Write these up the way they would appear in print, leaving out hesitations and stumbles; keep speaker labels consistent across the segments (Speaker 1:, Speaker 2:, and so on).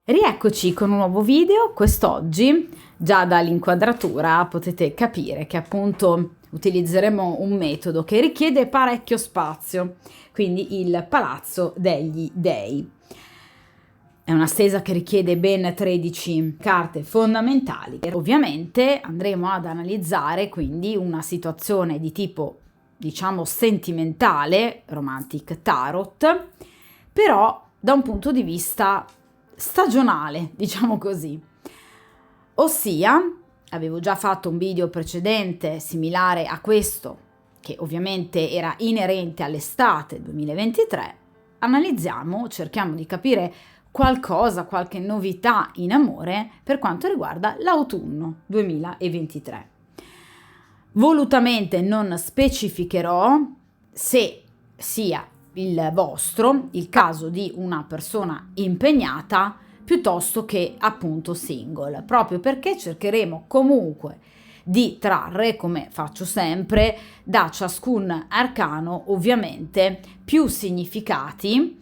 Speaker 1: Rieccoci con un nuovo video. Quest'oggi, già dall'inquadratura, potete capire che appunto utilizzeremo un metodo che richiede parecchio spazio, quindi il Palazzo degli Dei. È una stesa che richiede ben 13 carte fondamentali. Ovviamente andremo ad analizzare quindi una situazione di tipo, diciamo, sentimentale, romantic tarot, però da un punto di vista stagionale, diciamo così. Ossia, avevo già fatto un video precedente similare a questo, che ovviamente era inerente all'estate 2023. Analizziamo, cerchiamo di capire qualcosa, qualche novità in amore per quanto riguarda l'autunno 2023. Volutamente non specificherò se sia il vostro, il caso di una persona impegnata, piuttosto che appunto single, proprio perché cercheremo comunque di trarre, come faccio sempre, da ciascun arcano ovviamente più significati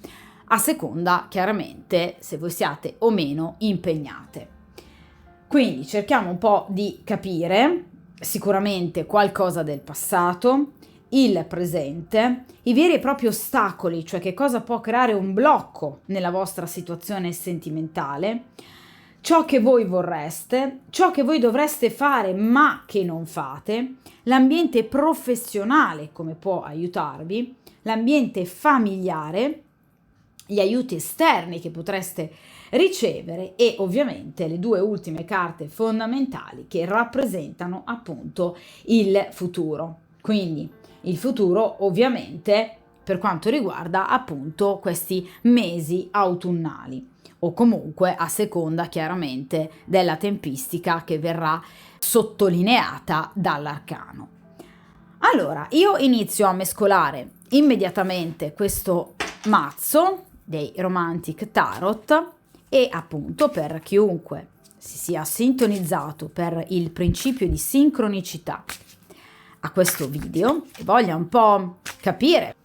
Speaker 1: a seconda chiaramente se voi siate o meno impegnate. Quindi cerchiamo un po' di capire sicuramente qualcosa del passato, il presente, i veri e propri ostacoli, cioè che cosa può creare un blocco nella vostra situazione sentimentale, ciò che voi vorreste, ciò che voi dovreste fare ma che non fate, l'ambiente professionale come può aiutarvi, l'ambiente familiare, gli aiuti esterni che potreste ricevere e ovviamente le due ultime carte fondamentali che rappresentano appunto il futuro. Quindi il futuro ovviamente per quanto riguarda appunto questi mesi autunnali o comunque a seconda chiaramente della tempistica che verrà sottolineata dall'arcano. Allora, io inizio a mescolare immediatamente questo mazzo dei Romantic Tarot e appunto per chiunque si sia sintonizzato per il principio di sincronicità a questo video e voglia un po' capire,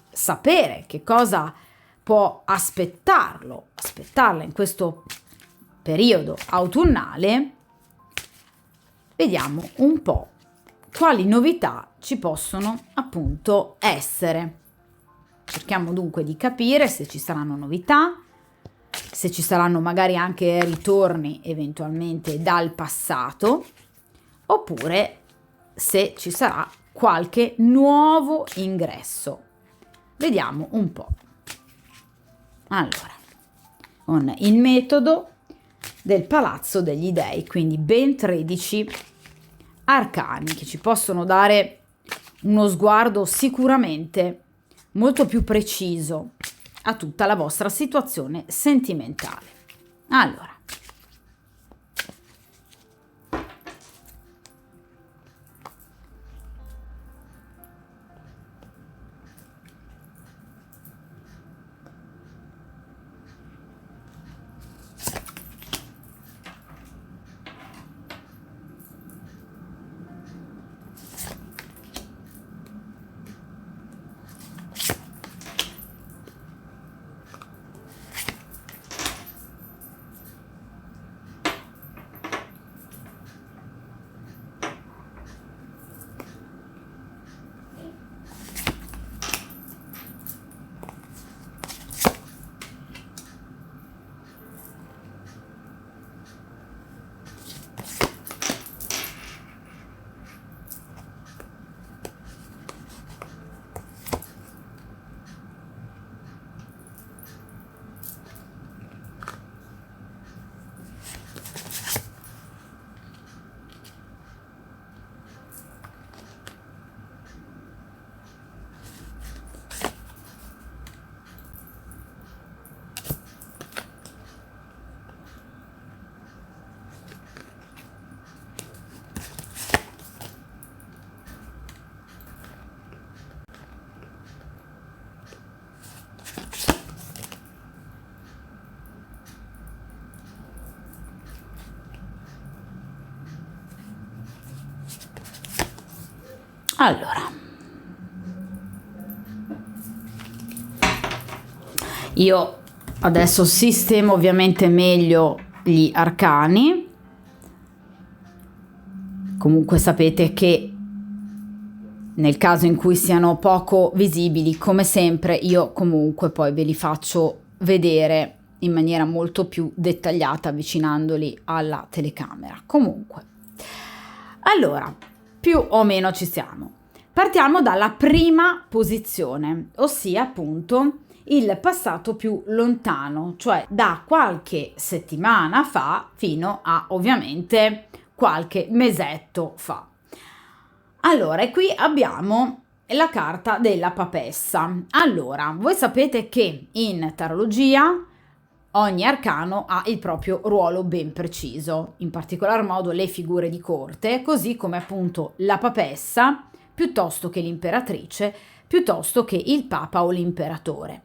Speaker 1: sapere che cosa può aspettarla in questo periodo autunnale, vediamo un po' quali novità ci possono appunto essere. Cerchiamo dunque di capire se ci saranno novità, se ci saranno magari anche ritorni eventualmente dal passato, oppure se ci sarà qualche nuovo ingresso. Vediamo un po'. Allora, con il metodo del Palazzo degli Dei, quindi ben 13 arcani che ci possono dare uno sguardo sicuramente molto più preciso a tutta la vostra situazione sentimentale. Allora, io Adesso sistemo ovviamente meglio gli arcani. Comunque sapete che nel caso in cui siano poco visibili, come sempre, io comunque poi ve li faccio vedere in maniera molto più dettagliata avvicinandoli alla telecamera. Comunque, allora, più o meno ci siamo. Partiamo dalla prima posizione, ossia appunto il passato più lontano, cioè da qualche settimana fa fino a ovviamente qualche mesetto fa. Allora, e qui abbiamo la carta della papessa. Allora, voi sapete che in tarologia ogni arcano ha il proprio ruolo ben preciso, in particolar modo le figure di corte, così come appunto la papessa, piuttosto che l'imperatrice, piuttosto che il papa o l'imperatore.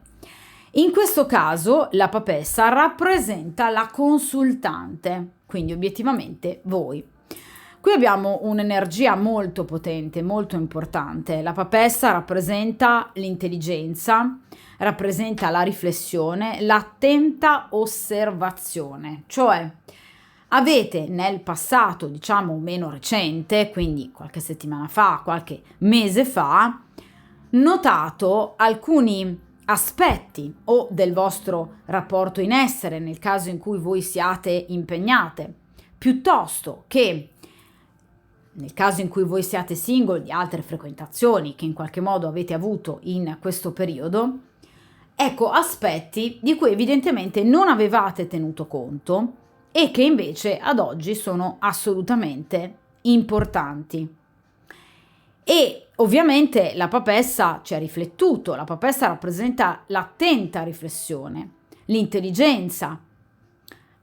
Speaker 1: In questo caso la papessa rappresenta la consultante, quindi obiettivamente voi. Qui abbiamo un'energia molto potente, molto importante. La papessa rappresenta l'intelligenza, rappresenta la riflessione, l'attenta osservazione, cioè avete nel passato, diciamo meno recente, quindi qualche settimana fa, qualche mese fa, notato alcuni aspetti o del vostro rapporto in essere nel caso in cui voi siate impegnate, piuttosto che nel caso in cui voi siate single, di altre frequentazioni che in qualche modo avete avuto in questo periodo, ecco aspetti di cui evidentemente non avevate tenuto conto e che invece ad oggi sono assolutamente importanti. E ovviamente la papessa ci ha riflettuto, la papessa rappresenta l'attenta riflessione, l'intelligenza,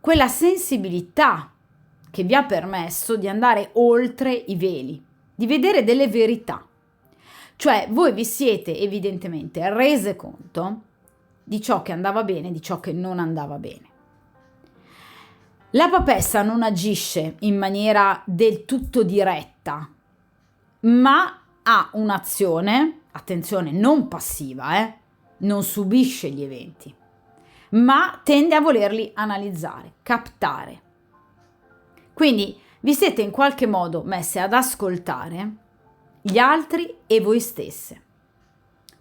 Speaker 1: quella sensibilità che vi ha permesso di andare oltre i veli, di vedere delle verità. Cioè voi vi siete evidentemente rese conto di ciò che andava bene e di ciò che non andava bene. La papessa non agisce in maniera del tutto diretta, ma ha un'azione, attenzione, non passiva, non subisce gli eventi, ma tende a volerli analizzare, captare. Quindi vi siete in qualche modo messe ad ascoltare gli altri e voi stesse,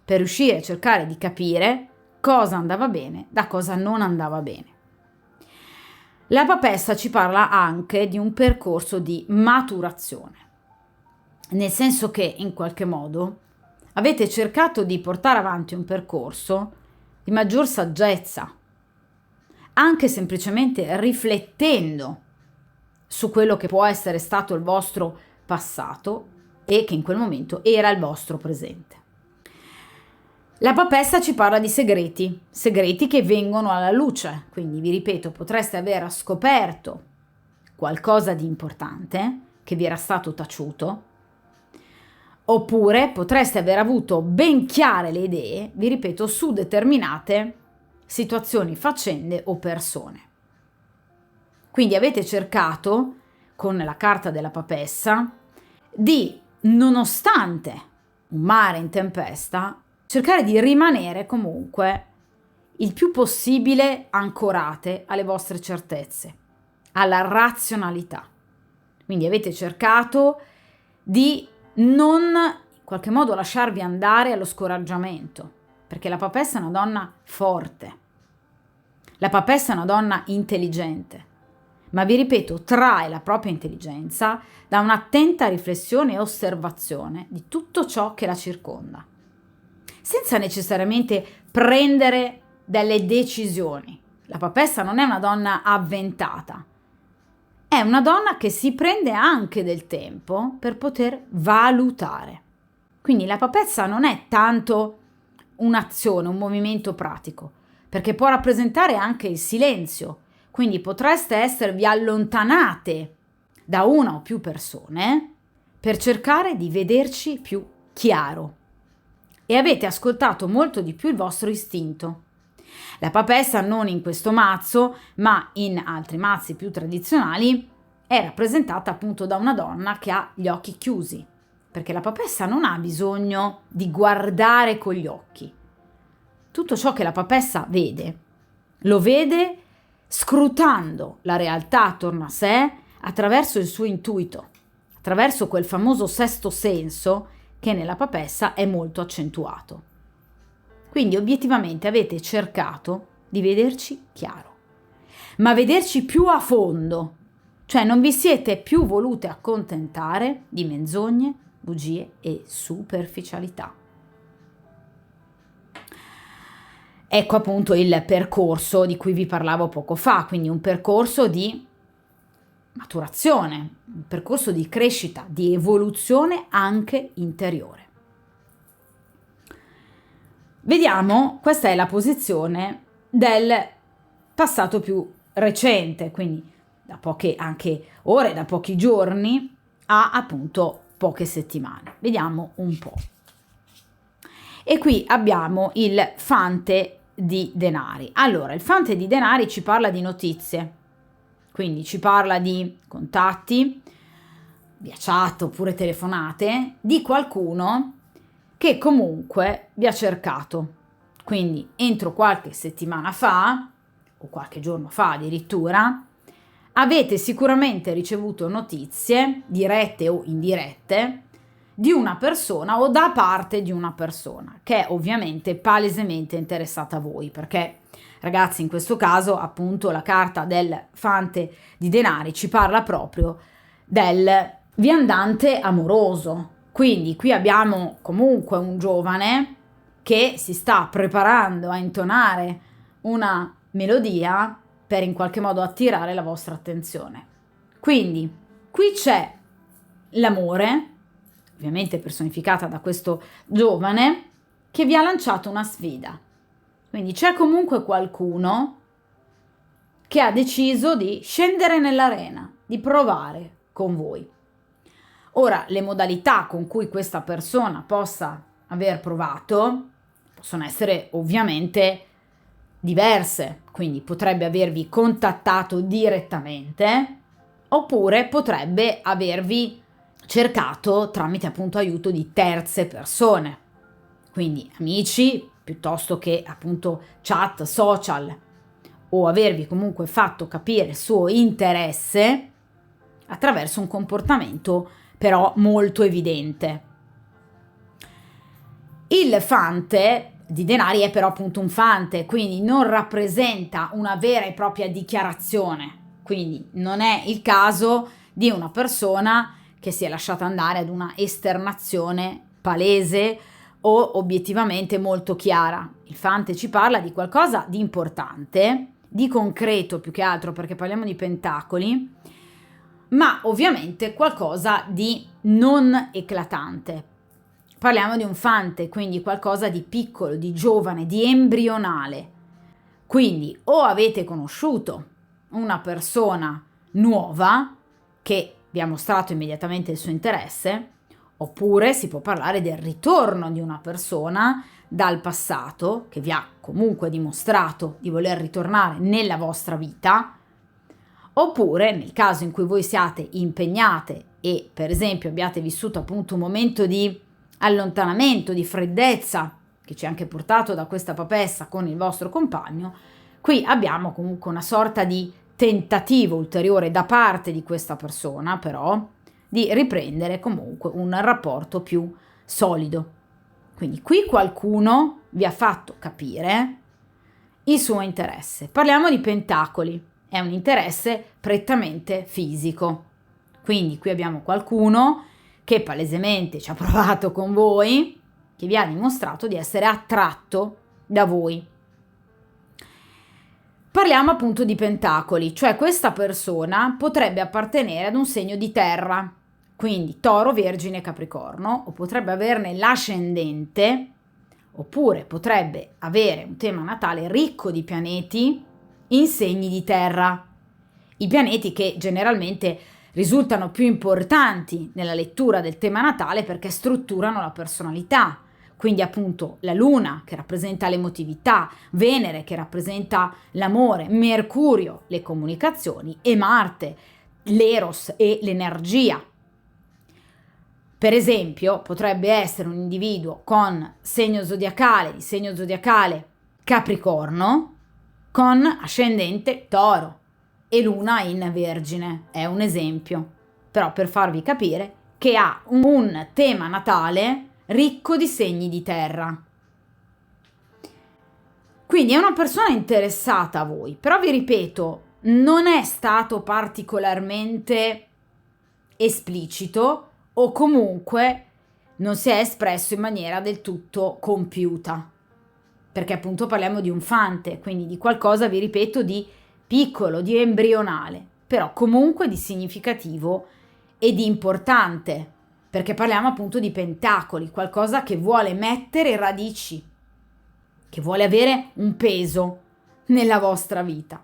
Speaker 1: per riuscire a cercare di capire cosa andava bene da cosa non andava bene. La papessa ci parla anche di un percorso di maturazione, nel senso che in qualche modo avete cercato di portare avanti un percorso di maggior saggezza, anche semplicemente riflettendo su quello che può essere stato il vostro passato e che in quel momento era il vostro presente. La papessa ci parla di segreti che vengono alla luce, quindi vi ripeto, potreste aver scoperto qualcosa di importante che vi era stato taciuto, oppure potreste aver avuto ben chiare le idee, vi ripeto, su determinate situazioni, faccende o persone. Quindi avete cercato, con la carta della papessa, di, nonostante un mare in tempesta, cercare di rimanere comunque il più possibile ancorate alle vostre certezze, alla razionalità. Quindi avete cercato di non in qualche modo lasciarvi andare allo scoraggiamento, perché la papessa è una donna forte, la papessa è una donna intelligente, ma vi ripeto, trae la propria intelligenza da un'attenta riflessione e osservazione di tutto ciò che la circonda, senza necessariamente prendere delle decisioni. La papessa non è una donna avventata, è una donna che si prende anche del tempo per poter valutare. Quindi la papessa non è tanto un'azione, un movimento pratico, perché può rappresentare anche il silenzio. Quindi potreste esservi allontanate da una o più persone per cercare di vederci più chiaro e avete ascoltato molto di più il vostro istinto. La papessa non in questo mazzo, ma in altri mazzi più tradizionali, è rappresentata appunto da una donna che ha gli occhi chiusi, perché la papessa non ha bisogno di guardare con gli occhi. Tutto ciò che la papessa vede lo vede scrutando la realtà attorno a sé attraverso il suo intuito, attraverso quel famoso sesto senso che nella papessa è molto accentuato. Quindi obiettivamente avete cercato di vederci chiaro, ma vederci più a fondo, cioè non vi siete più volute accontentare di menzogne, bugie e superficialità. Ecco appunto il percorso di cui vi parlavo poco fa, quindi un percorso di maturazione, un percorso di crescita, di evoluzione anche interiore. Vediamo, questa è la posizione del passato più recente, quindi da poche anche ore, da pochi giorni a appunto poche settimane. Vediamo un po'. E qui abbiamo il fante di denari. Allora, il fante di denari ci parla di notizie, quindi ci parla di contatti, via chat oppure telefonate, di qualcuno che comunque vi ha cercato. Quindi entro qualche settimana fa, o qualche giorno fa addirittura, avete sicuramente ricevuto notizie, dirette o indirette, di una persona o da parte di una persona che è ovviamente palesemente interessata a voi, perché ragazzi in questo caso appunto la carta del fante di denari ci parla proprio del viandante amoroso. Quindi qui abbiamo comunque un giovane che si sta preparando a intonare una melodia per in qualche modo attirare la vostra attenzione. Quindi qui c'è l'amore, ovviamente personificata da questo giovane, che vi ha lanciato una sfida. Quindi c'è comunque qualcuno che ha deciso di scendere nell'arena, di provare con voi. Ora, le modalità con cui questa persona possa aver provato possono essere ovviamente diverse, quindi potrebbe avervi contattato direttamente oppure potrebbe avervi cercato tramite appunto aiuto di terze persone, quindi amici piuttosto che appunto chat, social, o avervi comunque fatto capire il suo interesse attraverso un comportamento però molto evidente. Il fante di denari è però appunto un fante, quindi non rappresenta una vera e propria dichiarazione, quindi non è il caso di una persona che si è lasciata andare ad una esternazione palese o obiettivamente molto chiara. Il fante ci parla di qualcosa di importante, di concreto più che altro perché parliamo di pentacoli, ma ovviamente qualcosa di non eclatante. Parliamo di un fante, quindi qualcosa di piccolo, di giovane, di embrionale. Quindi o avete conosciuto una persona nuova che vi ha mostrato immediatamente il suo interesse, oppure si può parlare del ritorno di una persona dal passato che vi ha comunque dimostrato di voler ritornare nella vostra vita, oppure nel caso in cui voi siate impegnate e per esempio abbiate vissuto appunto un momento di allontanamento, di freddezza che ci ha anche portato da questa papessa con il vostro compagno, qui abbiamo comunque una sorta di tentativo ulteriore da parte di questa persona però di riprendere comunque un rapporto più solido. Quindi qui qualcuno vi ha fatto capire il suo interesse. Parliamo di pentacoli, è un interesse prettamente fisico. Quindi qui abbiamo qualcuno che palesemente ci ha provato con voi, che vi ha dimostrato di essere attratto da voi. Parliamo appunto di pentacoli, cioè questa persona potrebbe appartenere ad un segno di terra, quindi Toro, Vergine, Capricorno, o potrebbe averne l'ascendente, oppure potrebbe avere un tema natale ricco di pianeti in segni di terra. I pianeti che generalmente risultano più importanti nella lettura del tema natale perché strutturano la personalità. Quindi appunto la Luna che rappresenta l'emotività, Venere che rappresenta l'amore, Mercurio le comunicazioni e Marte l'eros e l'energia. Per esempio potrebbe essere un individuo con segno zodiacale Capricorno con ascendente Toro e Luna in Vergine, è un esempio, però per farvi capire che ha un tema natale ricco di segni di terra. Quindi è una persona interessata a voi, però vi ripeto, non è stato particolarmente esplicito o comunque non si è espresso in maniera del tutto compiuta, perché appunto parliamo di un fante, quindi di qualcosa, vi ripeto, di piccolo, di embrionale, però comunque di significativo e di importante, perché parliamo appunto di pentacoli, qualcosa che vuole mettere radici, che vuole avere un peso nella vostra vita.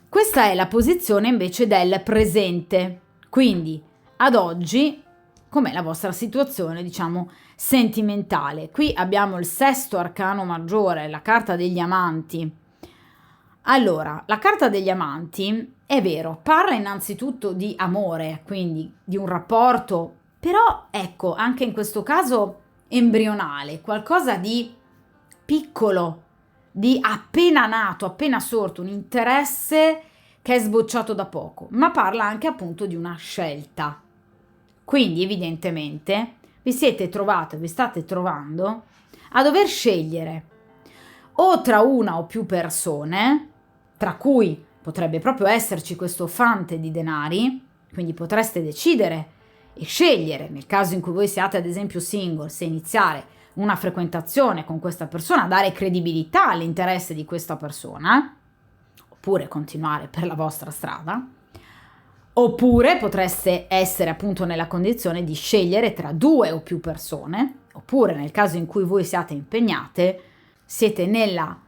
Speaker 1: Questa è la posizione invece del presente, quindi ad oggi com'è la vostra situazione, diciamo, sentimentale. Qui abbiamo il sesto arcano maggiore, la carta degli amanti. Allora, la carta degli amanti, è vero, parla innanzitutto di amore, quindi di un rapporto, però ecco, anche in questo caso embrionale, qualcosa di piccolo, di appena nato, appena sorto, un interesse che è sbocciato da poco, ma parla anche appunto di una scelta. Quindi evidentemente vi siete trovati, vi state trovando a dover scegliere o tra una o più persone, tra cui potrebbe proprio esserci questo fante di denari, quindi potreste decidere e scegliere, nel caso in cui voi siate ad esempio single, se iniziare una frequentazione con questa persona, dare credibilità all'interesse di questa persona, oppure continuare per la vostra strada, oppure potreste essere appunto nella condizione di scegliere tra due o più persone, oppure nel caso in cui voi siate impegnate, siete nella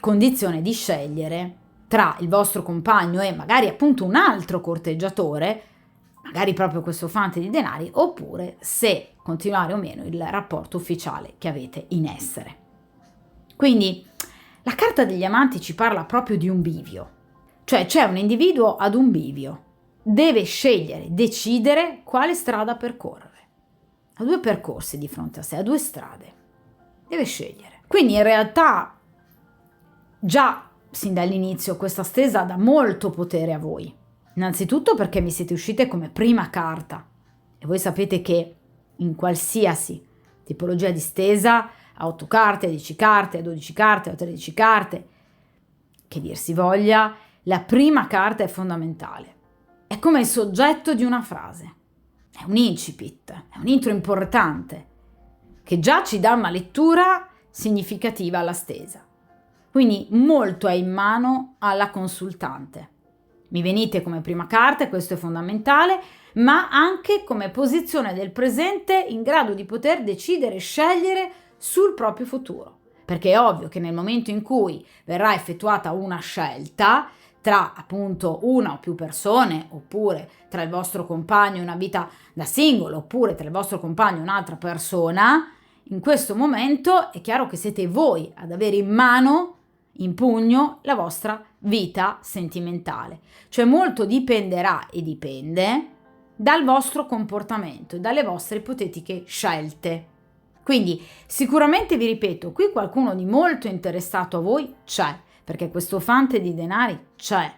Speaker 1: condizione di scegliere tra il vostro compagno e magari appunto un altro corteggiatore, magari proprio questo fante di denari, oppure se continuare o meno il rapporto ufficiale che avete in essere. Quindi la carta degli amanti ci parla proprio di un bivio, cioè c'è un individuo ad un bivio, deve scegliere, decidere quale strada percorrere. Ha due percorsi di fronte a sé, ha due strade, deve scegliere. Quindi in realtà già sin dall'inizio questa stesa dà molto potere a voi. Innanzitutto perché mi siete uscite come prima carta e voi sapete che in qualsiasi tipologia di stesa, a 8 carte, a 10 carte, a 12 carte, a 13 carte, che dir si voglia, la prima carta è fondamentale. È come il soggetto di una frase, è un incipit, è un intro importante, che già ci dà una lettura significativa alla stesa. Quindi molto è in mano alla consultante. Mi venite come prima carta, questo è fondamentale, ma anche come posizione del presente in grado di poter decidere e scegliere sul proprio futuro. Perché è ovvio che nel momento in cui verrà effettuata una scelta tra appunto una o più persone, oppure tra il vostro compagno in una vita da single, oppure tra il vostro compagno e un'altra persona, in questo momento è chiaro che siete voi ad avere in mano, in pugno, la vostra vita sentimentale. Cioè molto dipenderà e dipende dal vostro comportamento e dalle vostre ipotetiche scelte. Quindi sicuramente vi ripeto, qui qualcuno di molto interessato a voi c'è, perché questo fante di denari c'è.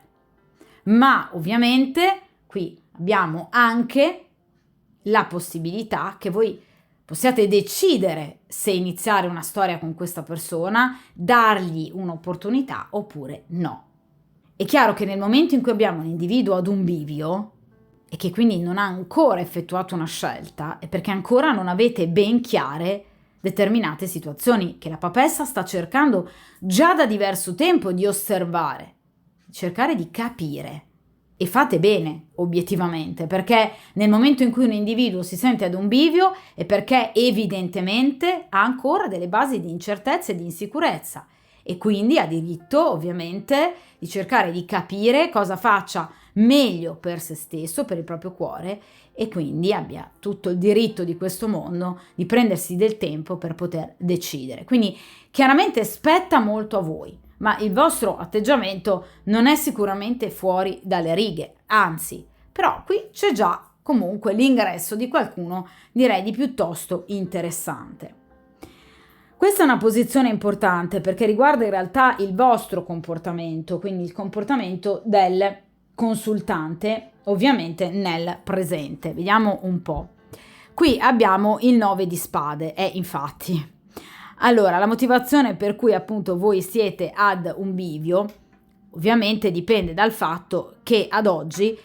Speaker 1: Ma ovviamente qui abbiamo anche la possibilità che voi possiate decidere se iniziare una storia con questa persona, dargli un'opportunità oppure no. È chiaro che nel momento in cui abbiamo un individuo ad un bivio e che quindi non ha ancora effettuato una scelta, è perché ancora non avete ben chiare determinate situazioni che la papessa sta cercando già da diverso tempo di osservare, cercare di capire. E fate bene, obiettivamente, perché nel momento in cui un individuo si sente ad un bivio è perché evidentemente ha ancora delle basi di incertezza e di insicurezza e quindi ha diritto, ovviamente, di cercare di capire cosa faccia meglio per se stesso, per il proprio cuore, e quindi abbia tutto il diritto di questo mondo di prendersi del tempo per poter decidere. Quindi chiaramente spetta molto a voi, ma il vostro atteggiamento non è sicuramente fuori dalle righe, anzi, però qui c'è già comunque l'ingresso di qualcuno, direi di piuttosto interessante. Questa è una posizione importante perché riguarda in realtà il vostro comportamento, quindi il comportamento del consultante, ovviamente nel presente. Vediamo un po'. Qui abbiamo il 9 di spade, infatti. Allora, la motivazione per cui appunto voi siete ad un bivio, ovviamente dipende dal fatto che ad oggi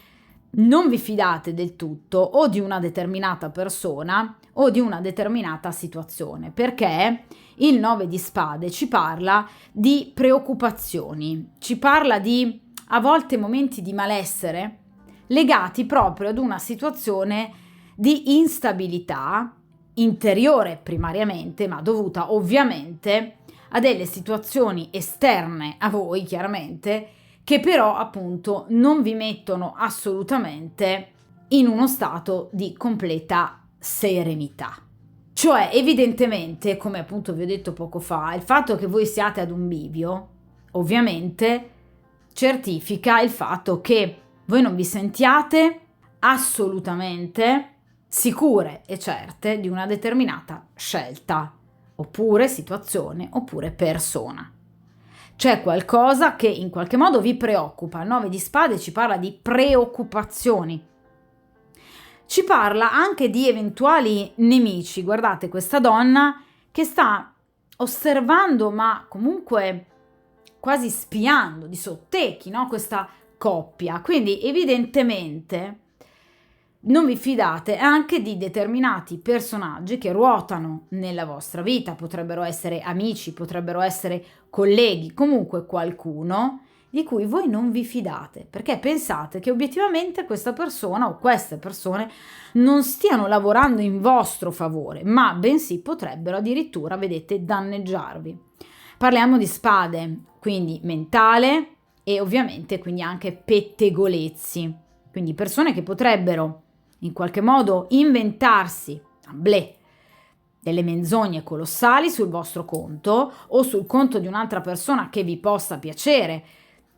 Speaker 1: non vi fidate del tutto o di una determinata persona o di una determinata situazione, perché il 9 di spade ci parla di preoccupazioni, ci parla di a volte momenti di malessere legati proprio ad una situazione di instabilità interiore primariamente, ma dovuta ovviamente a delle situazioni esterne a voi, chiaramente, che però appunto non vi mettono assolutamente in uno stato di completa serenità. Cioè, evidentemente, come appunto vi ho detto poco fa, il fatto che voi siate ad un bivio, ovviamente, certifica il fatto che voi non vi sentiate assolutamente sicure e certe di una determinata scelta, oppure situazione, oppure persona. C'è qualcosa che in qualche modo vi preoccupa. Il 9 di spade ci parla di preoccupazioni. Ci parla anche di eventuali nemici. Guardate questa donna che sta osservando, ma comunque quasi spiando di sottecchi, no? Questa coppia. Quindi evidentemente non vi fidate anche di determinati personaggi che ruotano nella vostra vita. Potrebbero essere amici, potrebbero essere colleghi, comunque qualcuno di cui voi non vi fidate, perché pensate che obiettivamente questa persona o queste persone non stiano lavorando in vostro favore, ma bensì potrebbero addirittura, vedete, danneggiarvi. Parliamo di spade, quindi mentale e ovviamente quindi anche pettegolezzi, quindi persone che potrebbero in qualche modo inventarsi, delle menzogne colossali sul vostro conto o sul conto di un'altra persona che vi possa piacere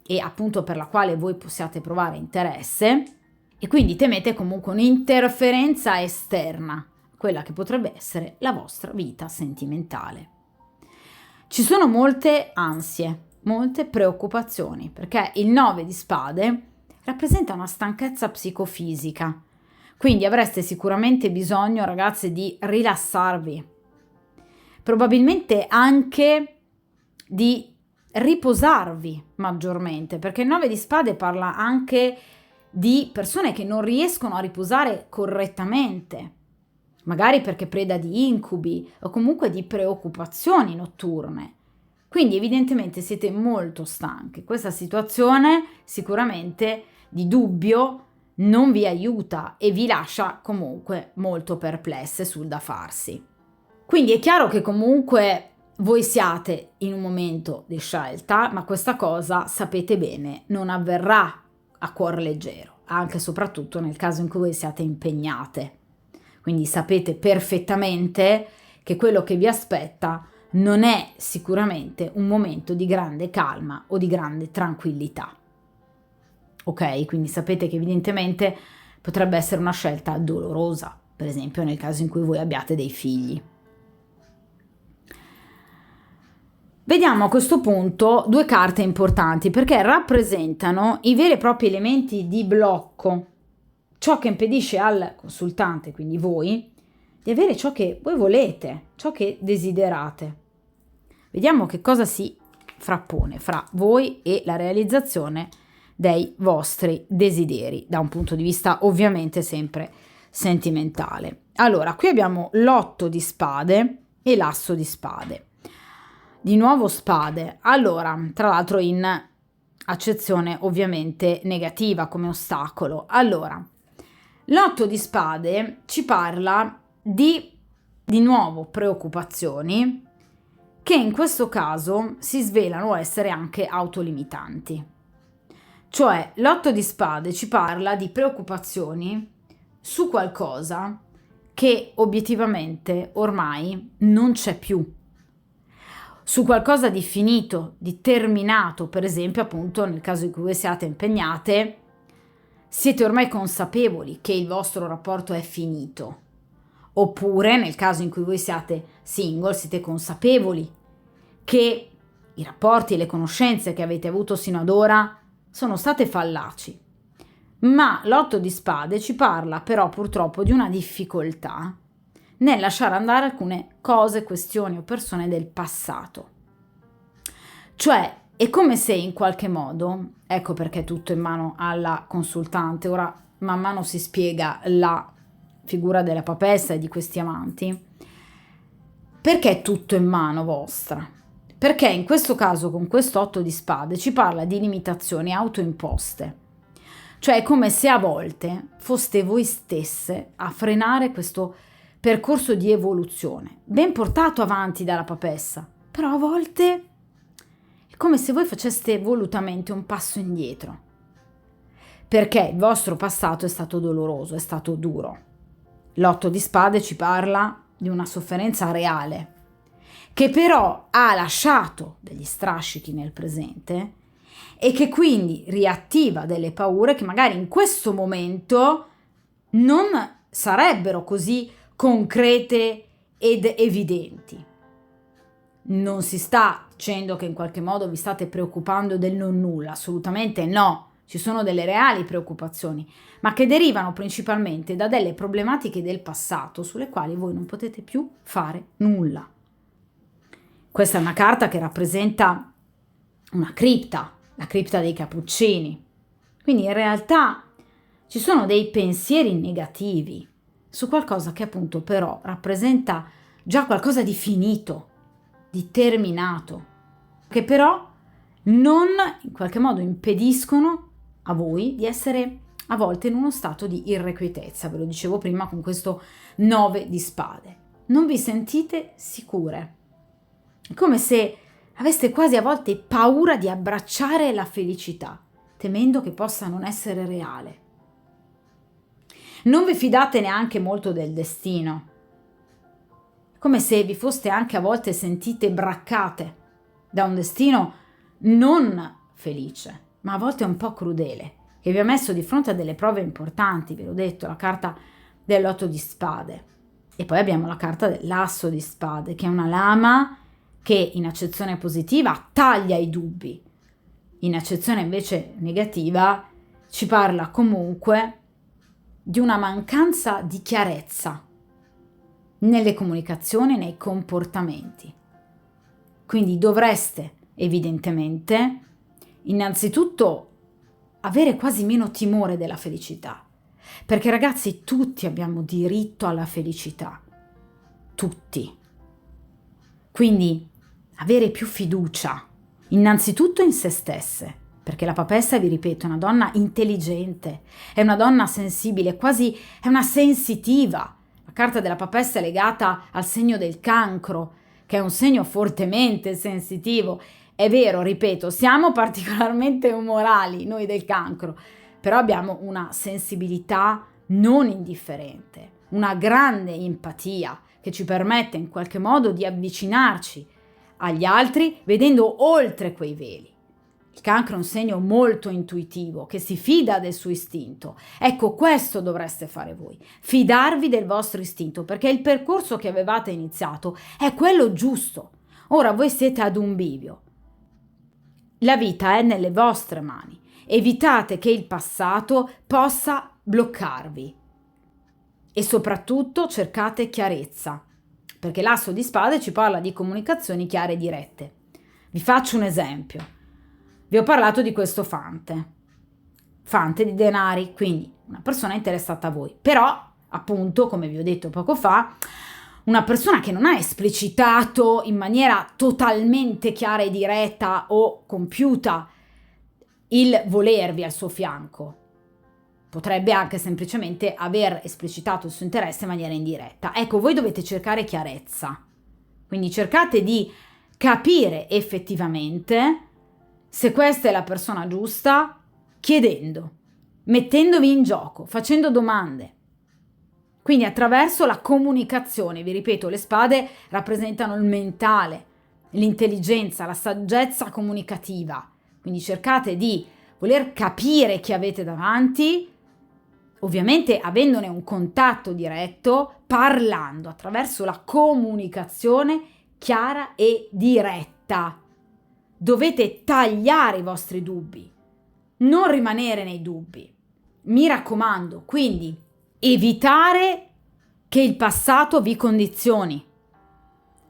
Speaker 1: e appunto per la quale voi possiate provare interesse, e quindi temete comunque un'interferenza esterna, quella che potrebbe essere la vostra vita sentimentale. Ci sono molte ansie, molte preoccupazioni, perché il 9 di spade rappresenta una stanchezza psicofisica, quindi avreste sicuramente bisogno, ragazze, di rilassarvi, probabilmente anche di riposarvi maggiormente, perché il 9 di spade parla anche di persone che non riescono a riposare correttamente, magari perché preda di incubi o comunque di preoccupazioni notturne. Quindi evidentemente siete molto stanche. Questa situazione sicuramente di dubbio non vi aiuta e vi lascia comunque molto perplesse sul da farsi. Quindi è chiaro che comunque voi siate in un momento di scelta, ma questa cosa, sapete bene, non avverrà a cuor leggero, anche e soprattutto nel caso in cui voi siate impegnate. Quindi sapete perfettamente che quello che vi aspetta non è sicuramente un momento di grande calma o di grande tranquillità. Ok? Quindi sapete che evidentemente potrebbe essere una scelta dolorosa, per esempio nel caso in cui voi abbiate dei figli. Vediamo a questo punto due carte importanti perché rappresentano i veri e propri elementi di blocco, ciò che impedisce al consultante, quindi voi, di avere ciò che voi volete, ciò che desiderate. Vediamo che cosa si frappone fra voi e la realizzazione dei vostri desideri, da un punto di vista ovviamente sempre sentimentale. Allora, qui abbiamo l'8 di spade e l'asso di spade. Di nuovo spade, allora, tra l'altro in accezione ovviamente negativa come ostacolo. Allora, l'8 di spade ci parla di nuovo preoccupazioni che in questo caso si svelano essere anche autolimitanti. Cioè, l'8 di spade ci parla di preoccupazioni su qualcosa che obiettivamente ormai non c'è più, su qualcosa di finito, di terminato, per esempio appunto nel caso in cui voi siate impegnate, siete ormai consapevoli che il vostro rapporto è finito, Oppure, nel caso in cui voi siate single, siete consapevoli che i rapporti e le conoscenze che avete avuto sino ad ora sono state fallaci. Ma l'otto di spade ci parla però purtroppo di una difficoltà nel lasciare andare alcune cose, questioni o persone del passato. Cioè, è come se in qualche modo, ecco perché è tutto in mano alla consultante, ora man mano si spiega la figura della papessa e di questi amanti, perché è tutto in mano vostra? Perché in questo caso con questo otto di spade ci parla di limitazioni autoimposte, cioè è come se a volte foste voi stesse a frenare questo percorso di evoluzione, ben portato avanti dalla papessa, però a volte è come se voi faceste volutamente un passo indietro, perché il vostro passato è stato doloroso, è stato duro. L'otto di spade ci parla di una sofferenza reale, che però ha lasciato degli strascichi nel presente e che quindi riattiva delle paure che magari in questo momento non sarebbero così concrete ed evidenti. Non si sta dicendo che in qualche modo vi state preoccupando del non nulla, assolutamente no. Ci sono delle reali preoccupazioni, ma che derivano principalmente da delle problematiche del passato sulle quali voi non potete più fare nulla. Questa è una carta che rappresenta una cripta, la cripta dei Cappuccini. Quindi in realtà ci sono dei pensieri negativi su qualcosa che appunto però rappresenta già qualcosa di finito, di terminato, che però non in qualche modo impediscono a voi di essere a volte in uno stato di irrequietezza, ve lo dicevo prima con questo 9 di spade. Non vi sentite sicure. È come se aveste quasi a volte paura di abbracciare la felicità, temendo che possa non essere reale. Non vi fidate neanche molto del destino. È come se vi foste anche a volte sentite braccate da un destino non felice, ma a volte un po' crudele, che vi ha messo di fronte a delle prove importanti, ve l'ho detto, la carta dell'otto di spade. E poi abbiamo la carta dell'asso di spade, che è una lama che in accezione positiva taglia i dubbi, in accezione invece negativa ci parla comunque di una mancanza di chiarezza nelle comunicazioni, nei comportamenti. Quindi dovreste evidentemente innanzitutto avere quasi meno timore della felicità, perché ragazzi tutti abbiamo diritto alla felicità, tutti. Quindi avere più fiducia innanzitutto in se stesse, perché la papessa, vi ripeto, è una donna intelligente, è una donna sensibile, quasi è una sensitiva. La carta della papessa è legata al segno del cancro, che è un segno fortemente sensitivo. È vero, ripeto, siamo particolarmente umorali noi del cancro, però abbiamo una sensibilità non indifferente, una grande empatia che ci permette in qualche modo di avvicinarci agli altri vedendo oltre quei veli. Il cancro è un segno molto intuitivo che si fida del suo istinto. Ecco, questo dovreste fare voi, fidarvi del vostro istinto, perché il percorso che avevate iniziato è quello giusto. Ora voi siete ad un bivio. La vita è nelle vostre mani. Evitate che il passato possa bloccarvi. E soprattutto cercate chiarezza, perché l'asso di spade ci parla di comunicazioni chiare e dirette. Vi faccio un esempio. Vi ho parlato di questo fante di denari, quindi una persona interessata a voi. Però, appunto, come vi ho detto poco fa, una persona che non ha esplicitato in maniera totalmente chiara e diretta o compiuta il volervi al suo fianco. Potrebbe anche semplicemente aver esplicitato il suo interesse in maniera indiretta. Ecco, voi dovete cercare chiarezza. Quindi cercate di capire effettivamente se questa è la persona giusta, chiedendo, mettendovi in gioco, facendo domande. Quindi attraverso la comunicazione, vi ripeto, le spade rappresentano il mentale, l'intelligenza, la saggezza comunicativa. Quindi cercate di voler capire chi avete davanti ovviamente avendone un contatto diretto, parlando attraverso la comunicazione chiara e diretta. Dovete tagliare i vostri dubbi, non rimanere nei dubbi. Mi raccomando, quindi evitare che il passato vi condizioni,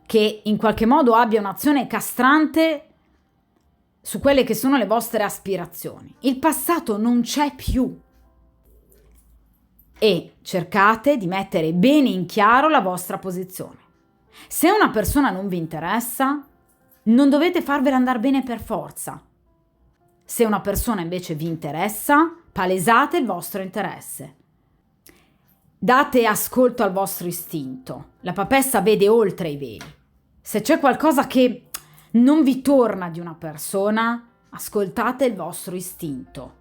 Speaker 1: che in qualche modo abbia un'azione castrante su quelle che sono le vostre aspirazioni. Il passato non c'è più. E cercate di mettere bene in chiaro la vostra posizione. Se una persona non vi interessa, non dovete farvela andare bene per forza. Se una persona invece vi interessa, palesate il vostro interesse. Date ascolto al vostro istinto. La papessa vede oltre i veli. Se c'è qualcosa che non vi torna di una persona, ascoltate il vostro istinto.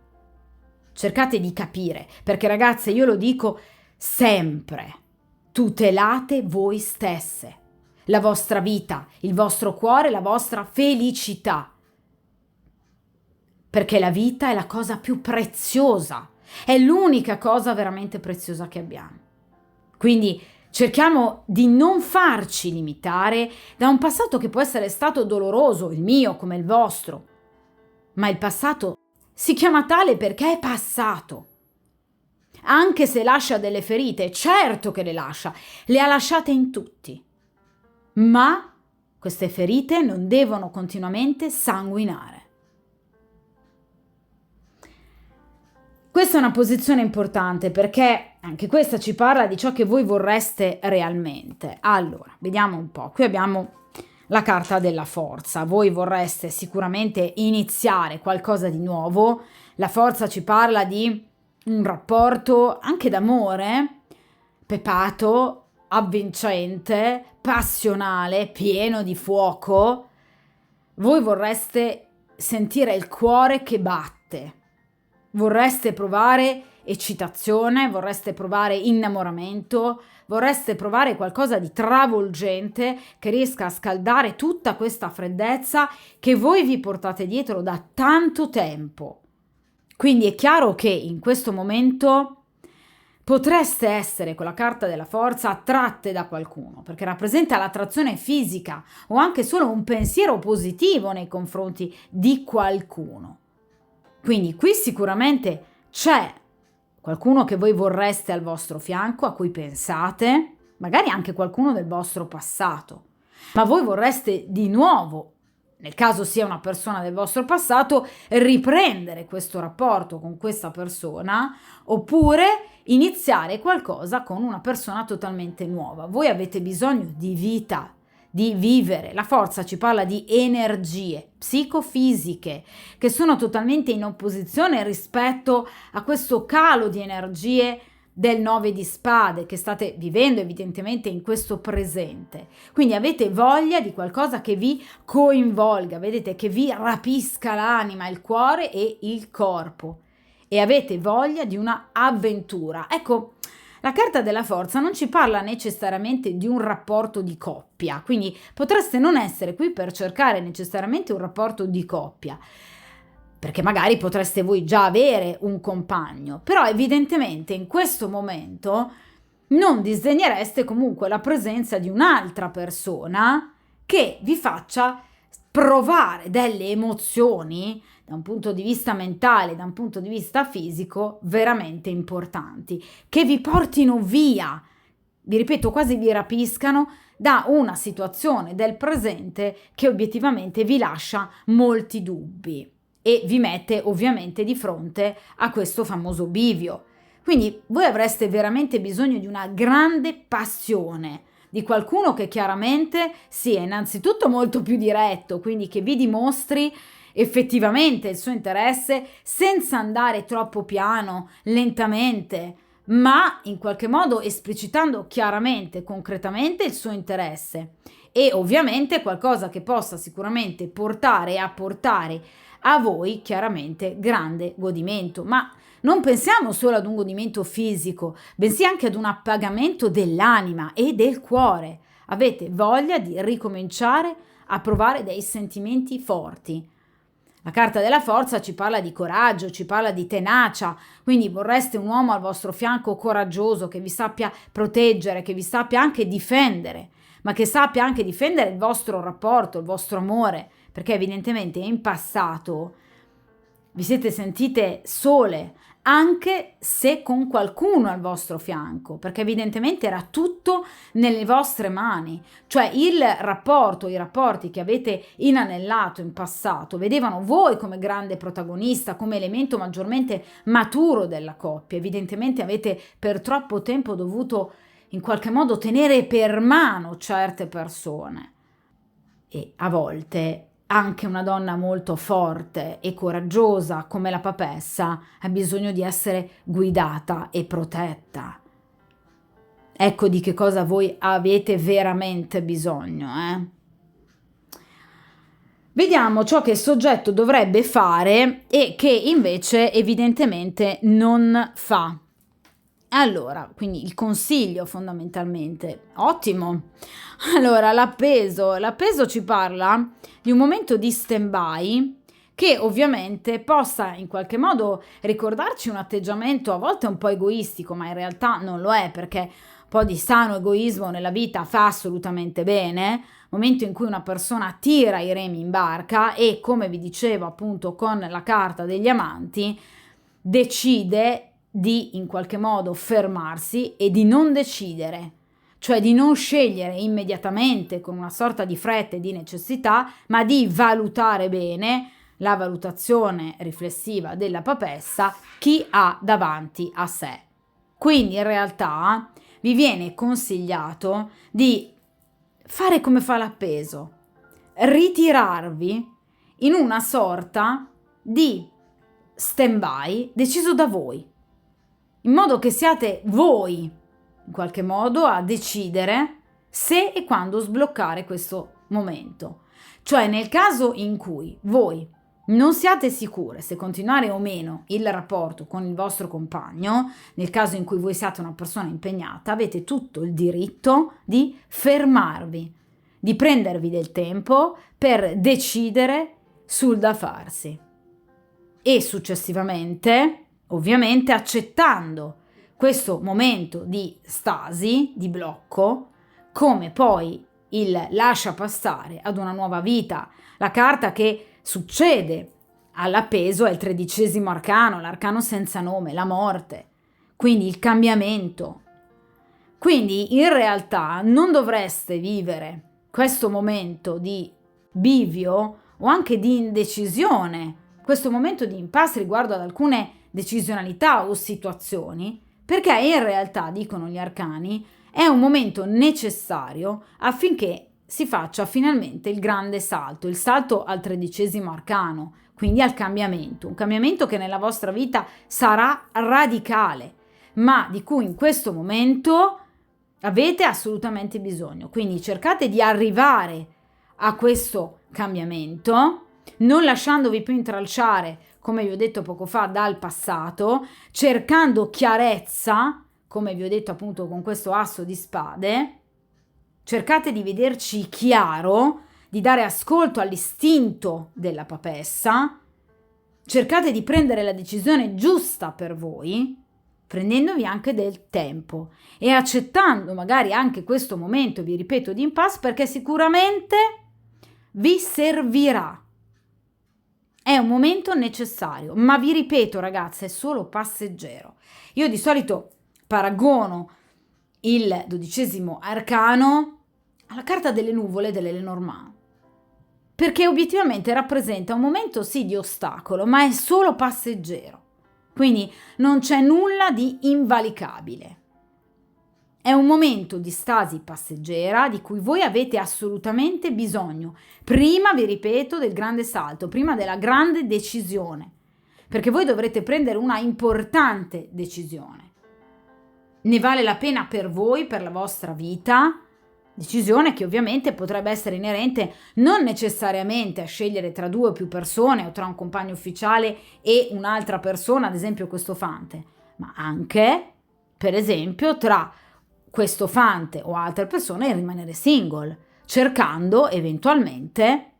Speaker 1: Cercate di capire, perché ragazze, io lo dico sempre, tutelate voi stesse, la vostra vita, il vostro cuore, la vostra felicità. Perché la vita è la cosa più preziosa, è l'unica cosa veramente preziosa che abbiamo. Quindi cerchiamo di non farci limitare da un passato che può essere stato doloroso, il mio come il vostro, ma il passato si chiama tale perché è passato. Anche se lascia delle ferite, certo che le ha lasciate in tutti, ma queste ferite non devono continuamente sanguinare. Questa è una posizione importante perché anche questa ci parla di ciò che voi vorreste realmente. Allora, vediamo un po'. Qui abbiamo la carta della forza. Voi vorreste sicuramente iniziare qualcosa di nuovo. La forza ci parla di un rapporto anche d'amore, pepato, avvincente, passionale, pieno di fuoco. Voi vorreste sentire il cuore che batte. Vorreste provare eccitazione, vorreste provare innamoramento, vorreste provare qualcosa di travolgente che riesca a scaldare tutta questa freddezza che voi vi portate dietro da tanto tempo. Quindi è chiaro che in questo momento potreste essere con la carta della forza attratte da qualcuno, perché rappresenta l'attrazione fisica o anche solo un pensiero positivo nei confronti di qualcuno. Quindi qui sicuramente c'è qualcuno che voi vorreste al vostro fianco, a cui pensate, magari anche qualcuno del vostro passato, ma voi vorreste di nuovo, nel caso sia una persona del vostro passato, riprendere questo rapporto con questa persona oppure iniziare qualcosa con una persona totalmente nuova. Voi avete bisogno di vita, di vivere. La forza ci parla di energie psicofisiche che sono totalmente in opposizione rispetto a questo calo di energie del 9 di spade che state vivendo evidentemente in questo presente. Quindi avete voglia di qualcosa che vi coinvolga, vedete, che vi rapisca l'anima, il cuore e il corpo, e avete voglia di una avventura. Ecco, la carta della forza non ci parla necessariamente di un rapporto di coppia, quindi potreste non essere qui per cercare necessariamente un rapporto di coppia, perché magari potreste voi già avere un compagno, però evidentemente in questo momento non disdegnereste comunque la presenza di un'altra persona che vi faccia provare delle emozioni da un punto di vista mentale, da un punto di vista fisico, veramente importanti, che vi portino via, vi ripeto, quasi vi rapiscano da una situazione del presente che obiettivamente vi lascia molti dubbi e vi mette ovviamente di fronte a questo famoso bivio. Quindi voi avreste veramente bisogno di una grande passione, di qualcuno che chiaramente sia innanzitutto molto più diretto, quindi che vi dimostri effettivamente il suo interesse senza andare troppo piano, lentamente, ma in qualche modo esplicitando chiaramente, concretamente il suo interesse e ovviamente qualcosa che possa sicuramente portare e apportare a voi chiaramente grande godimento, ma non pensiamo solo ad un godimento fisico, bensì anche ad un appagamento dell'anima e del cuore. Avete voglia di ricominciare a provare dei sentimenti forti. La carta della forza ci parla di coraggio, ci parla di tenacia, quindi vorreste un uomo al vostro fianco coraggioso, che vi sappia proteggere, che vi sappia anche difendere, ma che sappia anche difendere il vostro rapporto, il vostro amore, perché evidentemente in passato vi siete sentite sole, anche se con qualcuno al vostro fianco, perché evidentemente era tutto nelle vostre mani, cioè il rapporto, i rapporti che avete inanellato in passato vedevano voi come grande protagonista, come elemento maggiormente maturo della coppia. Evidentemente avete per troppo tempo dovuto in qualche modo tenere per mano certe persone, e a volte anche una donna molto forte e coraggiosa come la papessa ha bisogno di essere guidata e protetta. Ecco di che cosa voi avete veramente bisogno, Vediamo ciò che il soggetto dovrebbe fare e che invece evidentemente non fa. Allora, quindi il consiglio fondamentalmente, ottimo. Allora, l'appeso ci parla di un momento di stand-by che ovviamente possa in qualche modo ricordarci un atteggiamento a volte un po' egoistico, ma in realtà non lo è, perché un po' di sano egoismo nella vita fa assolutamente bene. Momento in cui una persona tira i remi in barca e, come vi dicevo appunto con la carta degli amanti, decide di in qualche modo fermarsi e di non decidere, cioè di non scegliere immediatamente con una sorta di fretta e di necessità, ma di valutare bene, la valutazione riflessiva della papessa, chi ha davanti a sé. Quindi in realtà vi viene consigliato di fare come fa l'appeso, ritirarvi in una sorta di stand-by deciso da voi, in modo che siate voi, in qualche modo, a decidere se e quando sbloccare questo momento. Cioè, nel caso in cui voi non siate sicure se continuare o meno il rapporto con il vostro compagno, nel caso in cui voi siate una persona impegnata, avete tutto il diritto di fermarvi, di prendervi del tempo per decidere sul da farsi. E successivamente, ovviamente, accettando questo momento di stasi, di blocco, come poi il lascia passare ad una nuova vita. La carta che succede all'appeso è il 13° arcano, l'arcano senza nome, la morte, quindi il cambiamento. Quindi in realtà non dovreste vivere questo momento di bivio o anche di indecisione, questo momento di impasse riguardo ad alcune decisionalità o situazioni, perché in realtà, dicono gli arcani, è un momento necessario affinché si faccia finalmente il grande salto, il salto al 13° arcano, quindi al cambiamento, un cambiamento che nella vostra vita sarà radicale, ma di cui in questo momento avete assolutamente bisogno. Quindi cercate di arrivare a questo cambiamento, non lasciandovi più intralciare, come vi ho detto poco fa, dal passato, cercando chiarezza, come vi ho detto appunto con questo asso di spade. Cercate di vederci chiaro, di dare ascolto all'istinto della papessa, cercate di prendere la decisione giusta per voi, prendendovi anche del tempo e accettando magari anche questo momento, vi ripeto, di impasse, perché sicuramente vi servirà. È un momento necessario, ma vi ripeto ragazze, è solo passeggero. Io di solito paragono il 12° arcano alla carta delle nuvole delle Lenormand, perché obiettivamente rappresenta un momento sì di ostacolo, ma è solo passeggero. Quindi non c'è nulla di invalicabile. È un momento di stasi passeggera di cui voi avete assolutamente bisogno. Prima, vi ripeto, del grande salto, prima della grande decisione, perché voi dovrete prendere una importante decisione. Ne vale la pena per voi, per la vostra vita, decisione che ovviamente potrebbe essere inerente non necessariamente a scegliere tra 2 o più persone o tra un compagno ufficiale e un'altra persona, ad esempio questo fante, ma anche, per esempio, tra questo fante o altre persone e rimanere single, cercando eventualmente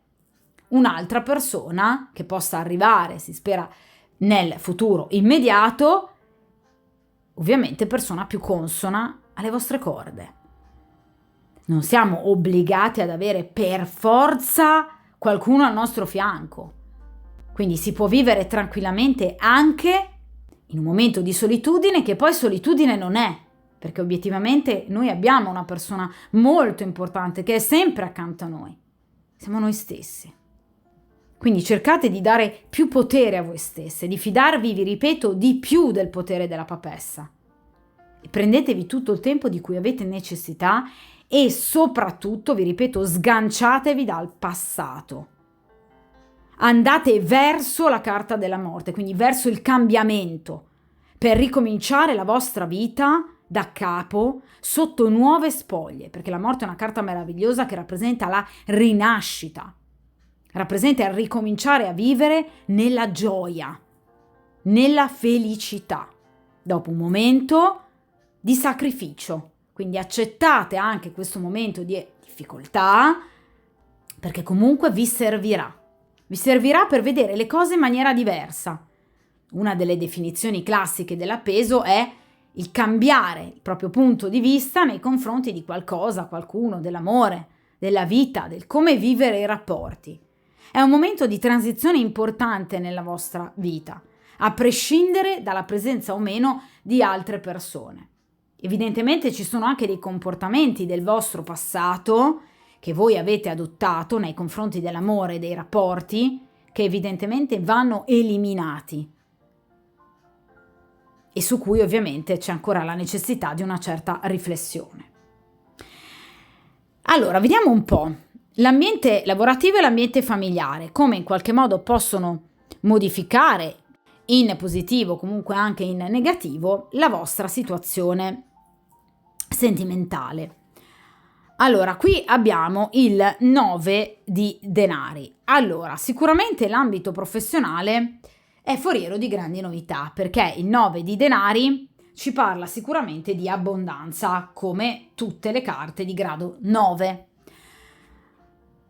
Speaker 1: un'altra persona che possa arrivare, si spera, nel futuro immediato, ovviamente persona più consona alle vostre corde. Non siamo obbligati ad avere per forza qualcuno al nostro fianco. Quindi si può vivere tranquillamente anche in un momento di solitudine, che poi solitudine non è, perché obiettivamente noi abbiamo una persona molto importante che è sempre accanto a noi. Siamo noi stessi. Quindi cercate di dare più potere a voi stesse, di fidarvi, vi ripeto, di più del potere della papessa. E prendetevi tutto il tempo di cui avete necessità e soprattutto, vi ripeto, sganciatevi dal passato. Andate verso la carta della morte, quindi verso il cambiamento, per ricominciare la vostra vita da capo, sotto nuove spoglie, perché la morte è una carta meravigliosa che rappresenta la rinascita, rappresenta il ricominciare a vivere nella gioia, nella felicità, dopo un momento di sacrificio. Quindi accettate anche questo momento di difficoltà, perché comunque vi servirà per vedere le cose in maniera diversa. Una delle definizioni classiche dell'appeso è il cambiare il proprio punto di vista nei confronti di qualcosa, qualcuno, dell'amore, della vita, del come vivere i rapporti. È un momento di transizione importante nella vostra vita, a prescindere dalla presenza o meno di altre persone. Evidentemente ci sono anche dei comportamenti del vostro passato che voi avete adottato nei confronti dell'amore e dei rapporti, che evidentemente vanno eliminati e su cui ovviamente c'è ancora la necessità di una certa riflessione. Allora, vediamo un po' l'ambiente lavorativo e l'ambiente familiare, come in qualche modo possono modificare in positivo, comunque anche in negativo, la vostra situazione sentimentale. Allora, qui abbiamo il 9 di denari. Allora, sicuramente l'ambito professionale è foriero di grandi novità, perché il 9 di denari ci parla sicuramente di abbondanza, come tutte le carte di grado 9.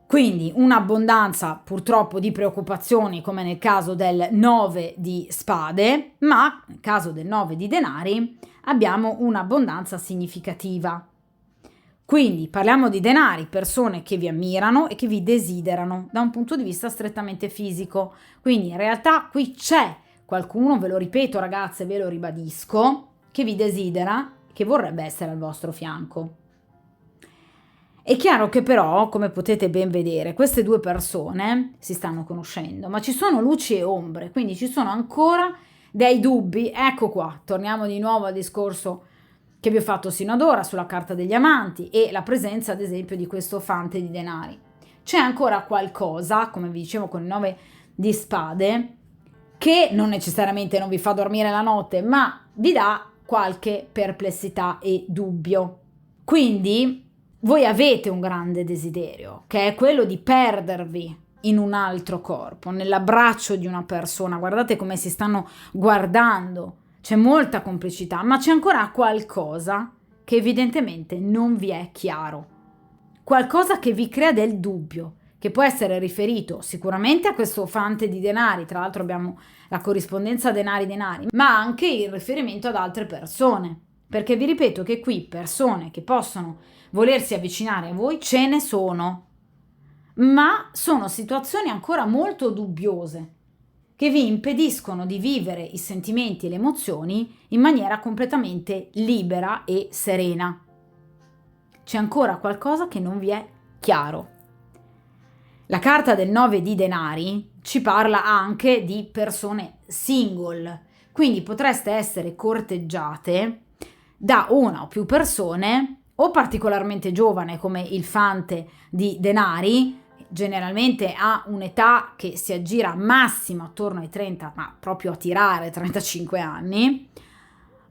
Speaker 1: Quindi un'abbondanza purtroppo di preoccupazioni, come nel caso del 9 di spade, ma nel caso del 9 di denari abbiamo un'abbondanza significativa. Quindi parliamo di denari, persone che vi ammirano e che vi desiderano da un punto di vista strettamente fisico. Quindi in realtà qui c'è qualcuno, ve lo ripeto ragazze, ve lo ribadisco, che vi desidera, che vorrebbe essere al vostro fianco. È chiaro che però, come potete ben vedere, queste due persone si stanno conoscendo, ma ci sono luci e ombre, quindi ci sono ancora dei dubbi. Ecco qua, torniamo di nuovo al discorso che vi ho fatto sino ad ora sulla carta degli amanti e la presenza ad esempio di questo fante di denari. C'è ancora qualcosa, come vi dicevo con il 9 di spade, che non necessariamente non vi fa dormire la notte, ma vi dà qualche perplessità e dubbio. Quindi voi avete un grande desiderio, che è quello di perdervi in un altro corpo, nell'abbraccio di una persona. Guardate come si stanno guardando. C'è molta complicità, ma c'è ancora qualcosa che evidentemente non vi è chiaro. Qualcosa che vi crea del dubbio, che può essere riferito sicuramente a questo fante di denari, tra l'altro abbiamo la corrispondenza denari-denari, ma anche il riferimento ad altre persone. Perché vi ripeto che qui persone che possono volersi avvicinare a voi ce ne sono, ma sono situazioni ancora molto dubbiose, che vi impediscono di vivere i sentimenti e le emozioni in maniera completamente libera e serena. C'è ancora qualcosa che non vi è chiaro. La carta del 9 di denari ci parla anche di persone single, quindi potreste essere corteggiate da una o più persone, o particolarmente giovane come il fante di denari, generalmente ha un'età che si aggira massimo attorno ai 30, ma proprio a tirare 35 anni,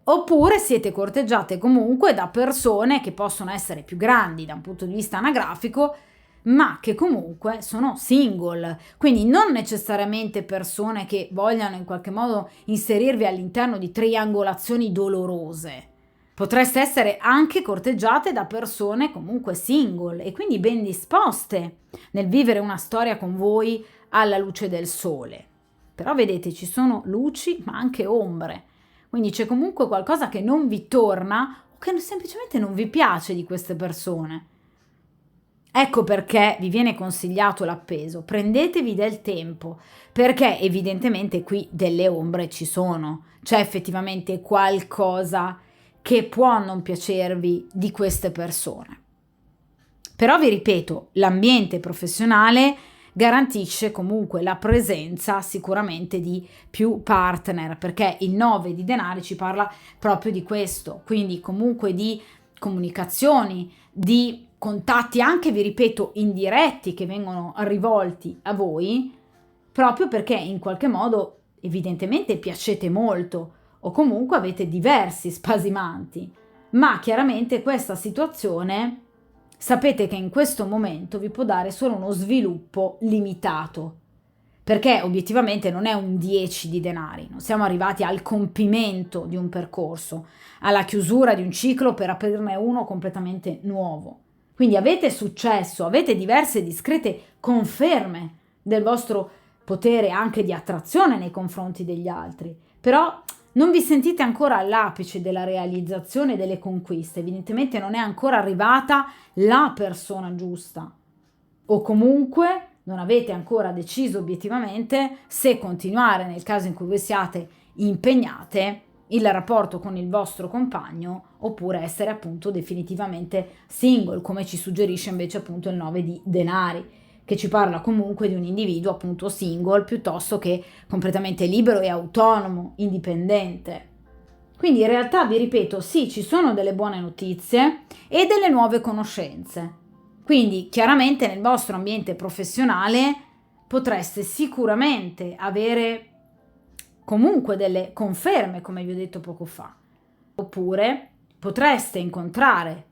Speaker 1: oppure siete corteggiate comunque da persone che possono essere più grandi da un punto di vista anagrafico, ma che comunque sono single, quindi non necessariamente persone che vogliano in qualche modo inserirvi all'interno di triangolazioni dolorose, Potreste essere anche corteggiate da persone comunque single e quindi ben disposte nel vivere una storia con voi alla luce del sole. Però vedete, ci sono luci ma anche ombre, quindi c'è comunque qualcosa che non vi torna o che semplicemente non vi piace di queste persone. Ecco perché vi viene consigliato l'appeso, prendetevi del tempo, perché evidentemente qui delle ombre ci sono, c'è effettivamente qualcosa che può non piacervi di queste persone. Però vi ripeto, l'ambiente professionale garantisce comunque la presenza sicuramente di più partner, perché il 9 di denari ci parla proprio di questo, quindi comunque di comunicazioni, di contatti anche, vi ripeto, indiretti che vengono rivolti a voi, proprio perché in qualche modo evidentemente piacete molto o comunque avete diversi spasimanti, ma chiaramente questa situazione sapete che in questo momento vi può dare solo uno sviluppo limitato, perché obiettivamente non è un 10 di denari, non siamo arrivati al compimento di un percorso, alla chiusura di un ciclo per aprirne uno completamente nuovo. Quindi avete successo, avete diverse discrete conferme del vostro potere anche di attrazione nei confronti degli altri, però non vi sentite ancora all'apice della realizzazione delle conquiste, evidentemente non è ancora arrivata la persona giusta o comunque non avete ancora deciso obiettivamente se continuare nel caso in cui voi siate impegnate il rapporto con il vostro compagno oppure essere appunto definitivamente single, come ci suggerisce invece appunto il 9 di denari, che ci parla comunque di un individuo appunto single piuttosto che completamente libero e autonomo, indipendente. Quindi in realtà vi ripeto, sì, ci sono delle buone notizie e delle nuove conoscenze. Quindi chiaramente nel vostro ambiente professionale potreste sicuramente avere comunque delle conferme, come vi ho detto poco fa. Oppure potreste incontrare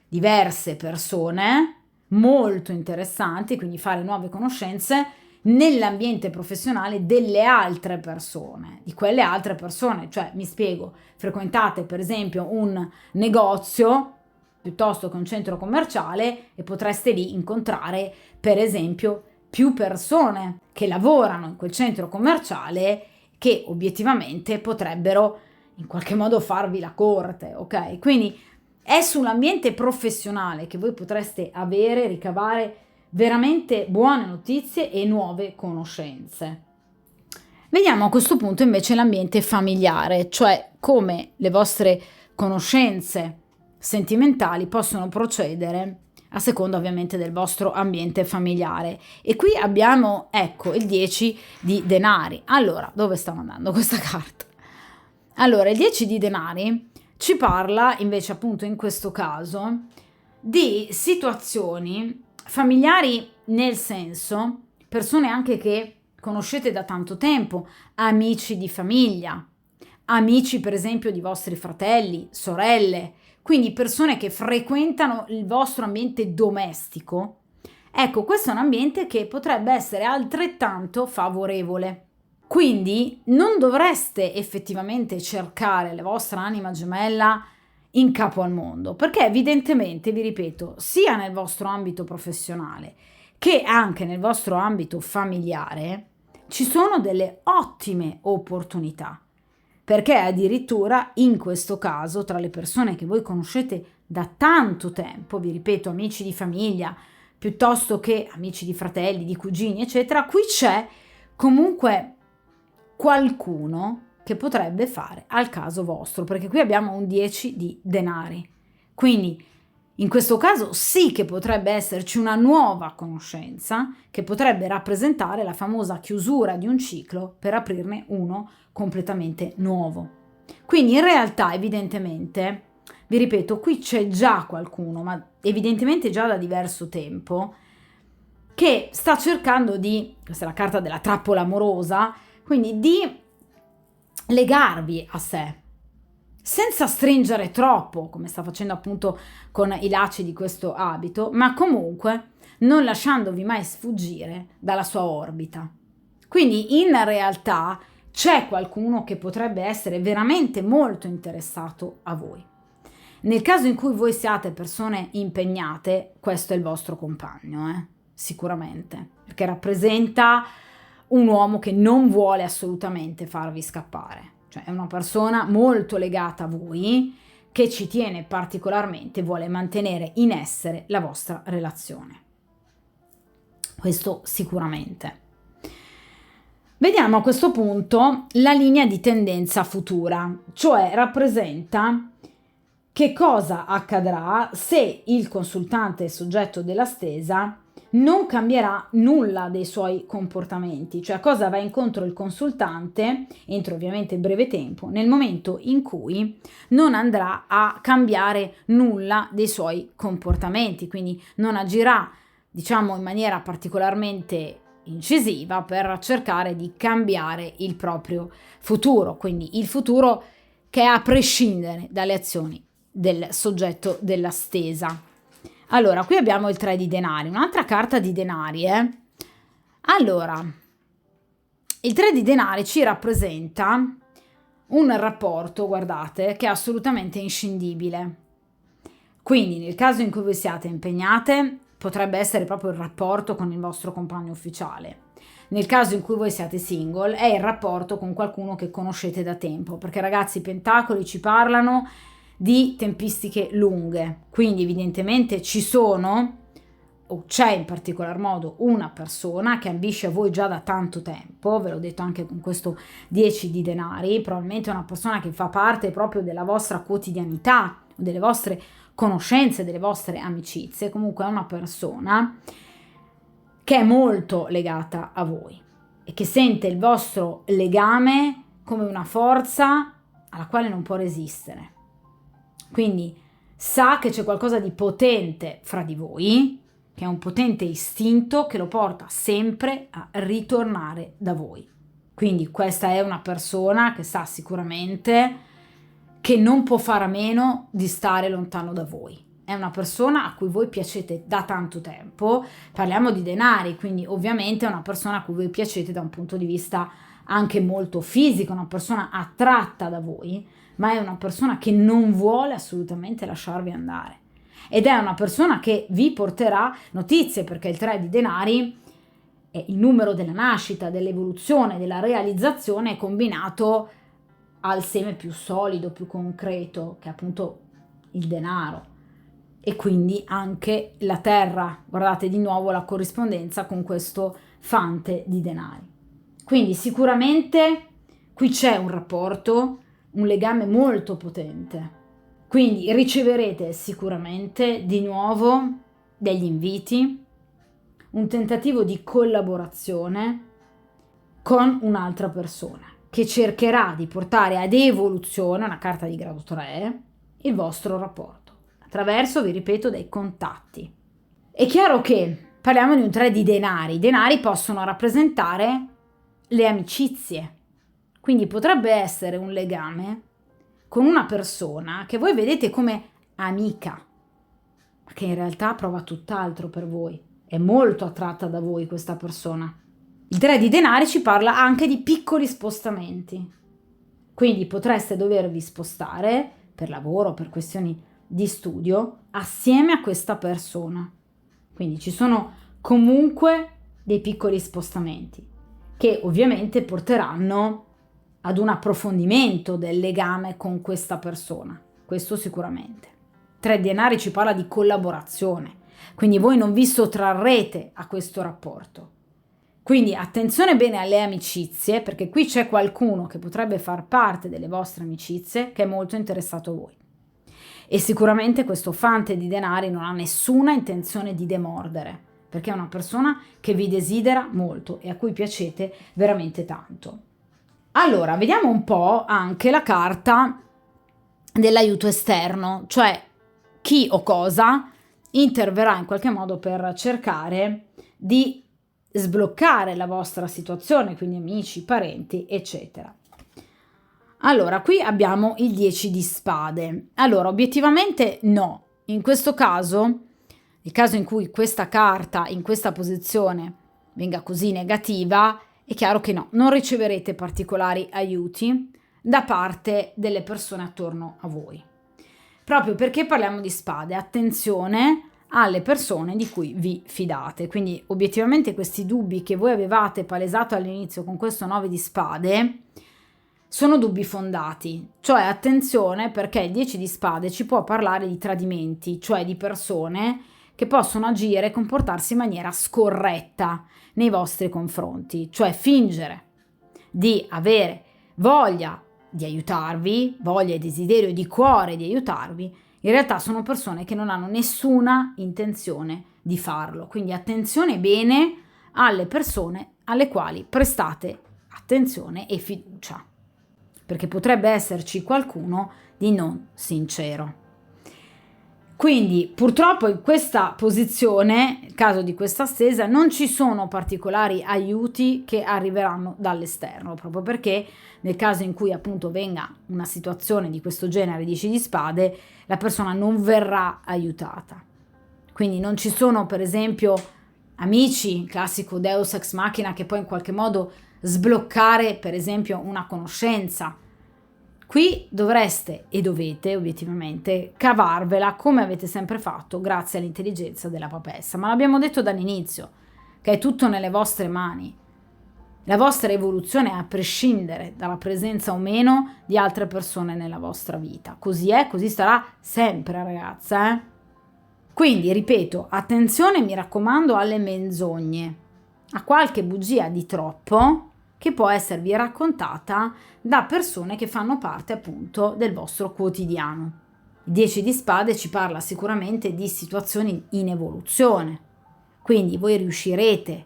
Speaker 1: diverse persone molto interessanti, quindi fare nuove conoscenze nell'ambiente professionale delle altre persone, di quelle altre persone, cioè mi spiego, frequentate per esempio un negozio piuttosto che un centro commerciale e potreste lì incontrare per esempio più persone che lavorano in quel centro commerciale che obiettivamente potrebbero in qualche modo farvi la corte, ok? Quindi è sull'ambiente professionale che voi potreste avere, ricavare veramente buone notizie e nuove conoscenze. Vediamo a questo punto invece l'ambiente familiare, cioè come le vostre conoscenze sentimentali possono procedere a seconda ovviamente del vostro ambiente familiare. E qui abbiamo, ecco, il 10 di denari. Allora, dove stavo andando questa carta? Allora, il 10 di denari ci parla invece appunto in questo caso di situazioni familiari, nel senso persone anche che conoscete da tanto tempo, amici di famiglia, amici per esempio di vostri fratelli, sorelle, quindi persone che frequentano il vostro ambiente domestico. Ecco, questo è un ambiente che potrebbe essere altrettanto favorevole. Quindi non dovreste effettivamente cercare la vostra anima gemella in capo al mondo, perché evidentemente, vi ripeto, sia nel vostro ambito professionale che anche nel vostro ambito familiare ci sono delle ottime opportunità, perché addirittura in questo caso tra le persone che voi conoscete da tanto tempo, vi ripeto, amici di famiglia, piuttosto che amici di fratelli, di cugini, eccetera, qui c'è comunque qualcuno che potrebbe fare al caso vostro, perché qui abbiamo un 10 di denari. Quindi in questo caso sì che potrebbe esserci una nuova conoscenza che potrebbe rappresentare la famosa chiusura di un ciclo per aprirne uno completamente nuovo. Quindi in realtà evidentemente, vi ripeto, qui c'è già qualcuno, ma evidentemente già da diverso tempo, che sta cercando di, questa è la carta della trappola amorosa, quindi di legarvi a sé, senza stringere troppo, come sta facendo appunto con i lacci di questo abito, ma comunque non lasciandovi mai sfuggire dalla sua orbita. Quindi in realtà c'è qualcuno che potrebbe essere veramente molto interessato a voi. Nel caso in cui voi siate persone impegnate, questo è il vostro compagno, sicuramente, perché rappresenta un uomo che non vuole assolutamente farvi scappare, cioè è una persona molto legata a voi, che ci tiene particolarmente, vuole mantenere in essere la vostra relazione. Questo sicuramente. Vediamo a questo punto la linea di tendenza futura, cioè rappresenta che cosa accadrà se il consultante soggetto della stesa non cambierà nulla dei suoi comportamenti, cioè a cosa va incontro il consultante entro ovviamente breve tempo, nel momento in cui non andrà a cambiare nulla dei suoi comportamenti, quindi non agirà, diciamo, in maniera particolarmente incisiva per cercare di cambiare il proprio futuro, quindi il futuro che è a prescindere dalle azioni del soggetto della stesa. Allora, qui abbiamo il 3 di denari, un'altra carta di denari, Allora, il 3 di denari ci rappresenta un rapporto, guardate, che è assolutamente inscindibile. Quindi, nel caso in cui voi siate impegnate, potrebbe essere proprio il rapporto con il vostro compagno ufficiale. Nel caso in cui voi siate single, è il rapporto con qualcuno che conoscete da tempo, perché ragazzi, i pentacoli ci parlano di tempistiche lunghe, quindi evidentemente ci sono, o c'è in particolar modo, una persona che ambisce a voi già da tanto tempo, ve l'ho detto anche con questo 10 di denari, probabilmente una persona che fa parte proprio della vostra quotidianità, delle vostre conoscenze, delle vostre amicizie, comunque è una persona che è molto legata a voi e che sente il vostro legame come una forza alla quale non può resistere. Quindi sa che c'è qualcosa di potente fra di voi, che è un potente istinto che lo porta sempre a ritornare da voi. Quindi questa è una persona che sa sicuramente che non può fare a meno di stare lontano da voi. È una persona a cui voi piacete da tanto tempo, parliamo di denari, quindi ovviamente è una persona a cui voi piacete da un punto di vista anche molto fisico, una persona attratta da voi, ma è una persona che non vuole assolutamente lasciarvi andare. Ed è una persona che vi porterà notizie, perché il 3 di denari è il numero della nascita, dell'evoluzione, della realizzazione combinato al seme più solido, più concreto, che è appunto il denaro. E quindi anche la terra, guardate di nuovo la corrispondenza con questo fante di denari. Quindi sicuramente qui c'è un rapporto, un legame molto potente. Quindi riceverete sicuramente di nuovo degli inviti, un tentativo di collaborazione con un'altra persona che cercherà di portare ad evoluzione, una carta di grado 3, il vostro rapporto, attraverso, vi ripeto, dei contatti. È chiaro che parliamo di un 3 di denari. I denari possono rappresentare le amicizie, quindi potrebbe essere un legame con una persona che voi vedete come amica, ma che in realtà prova tutt'altro per voi, è molto attratta da voi questa persona. Il 3 di denari ci parla anche di piccoli spostamenti, quindi potreste dovervi spostare per lavoro, per questioni di studio, assieme a questa persona. Quindi ci sono comunque dei piccoli spostamenti che ovviamente porteranno ad un approfondimento del legame con questa persona, questo sicuramente. 3 denari ci parla di collaborazione, quindi voi non vi sottrarrete a questo rapporto. Quindi attenzione bene alle amicizie, perché qui c'è qualcuno che potrebbe far parte delle vostre amicizie che è molto interessato a voi. E sicuramente questo fante di denari non ha nessuna intenzione di demordere, perché è una persona che vi desidera molto e a cui piacete veramente tanto. Allora, vediamo un po' anche la carta dell'aiuto esterno, cioè chi o cosa interverrà in qualche modo per cercare di sbloccare la vostra situazione, quindi amici, parenti, eccetera. Allora, qui abbiamo il 10 di spade. Allora, obiettivamente no. In questo caso, nel caso in cui questa carta in questa posizione venga così negativa, è chiaro che no, non riceverete particolari aiuti da parte delle persone attorno a voi. proprio perché parliamo di spade. Attenzione alle persone di cui vi fidate. Quindi obiettivamente questi dubbi che voi avevate palesato all'inizio con questo 9 di spade sono dubbi fondati, cioè attenzione, perché il 10 di spade ci può parlare di tradimenti, cioè di persone che possono agire e comportarsi in maniera scorretta nei vostri confronti, cioè fingere di avere voglia di aiutarvi, voglia e desiderio di cuore di aiutarvi. In realtà sono persone che non hanno nessuna intenzione di farlo, quindi attenzione bene alle persone alle quali prestate attenzione e fiducia, perché potrebbe esserci qualcuno di non sincero. Quindi purtroppo in questa posizione, nel caso di questa stesa, non ci sono particolari aiuti che arriveranno dall'esterno, proprio perché nel caso in cui appunto venga una situazione di questo genere, 10 di spade, la persona non verrà aiutata. Quindi non ci sono per esempio amici, il classico Deus ex machina, che può in qualche modo sbloccare per esempio una conoscenza. Qui dovreste e dovete obiettivamente cavarvela come avete sempre fatto grazie all'intelligenza della papessa, ma l'abbiamo detto dall'inizio che è tutto nelle vostre mani. La vostra evoluzione è a prescindere dalla presenza o meno di altre persone nella vostra vita. Così è, così sarà sempre, ragazza. Quindi, ripeto, attenzione, mi raccomando, alle menzogne, a qualche bugia di troppo che può esservi raccontata da persone che fanno parte appunto del vostro quotidiano. Il 10 di spade ci parla sicuramente di situazioni in evoluzione, quindi voi riuscirete,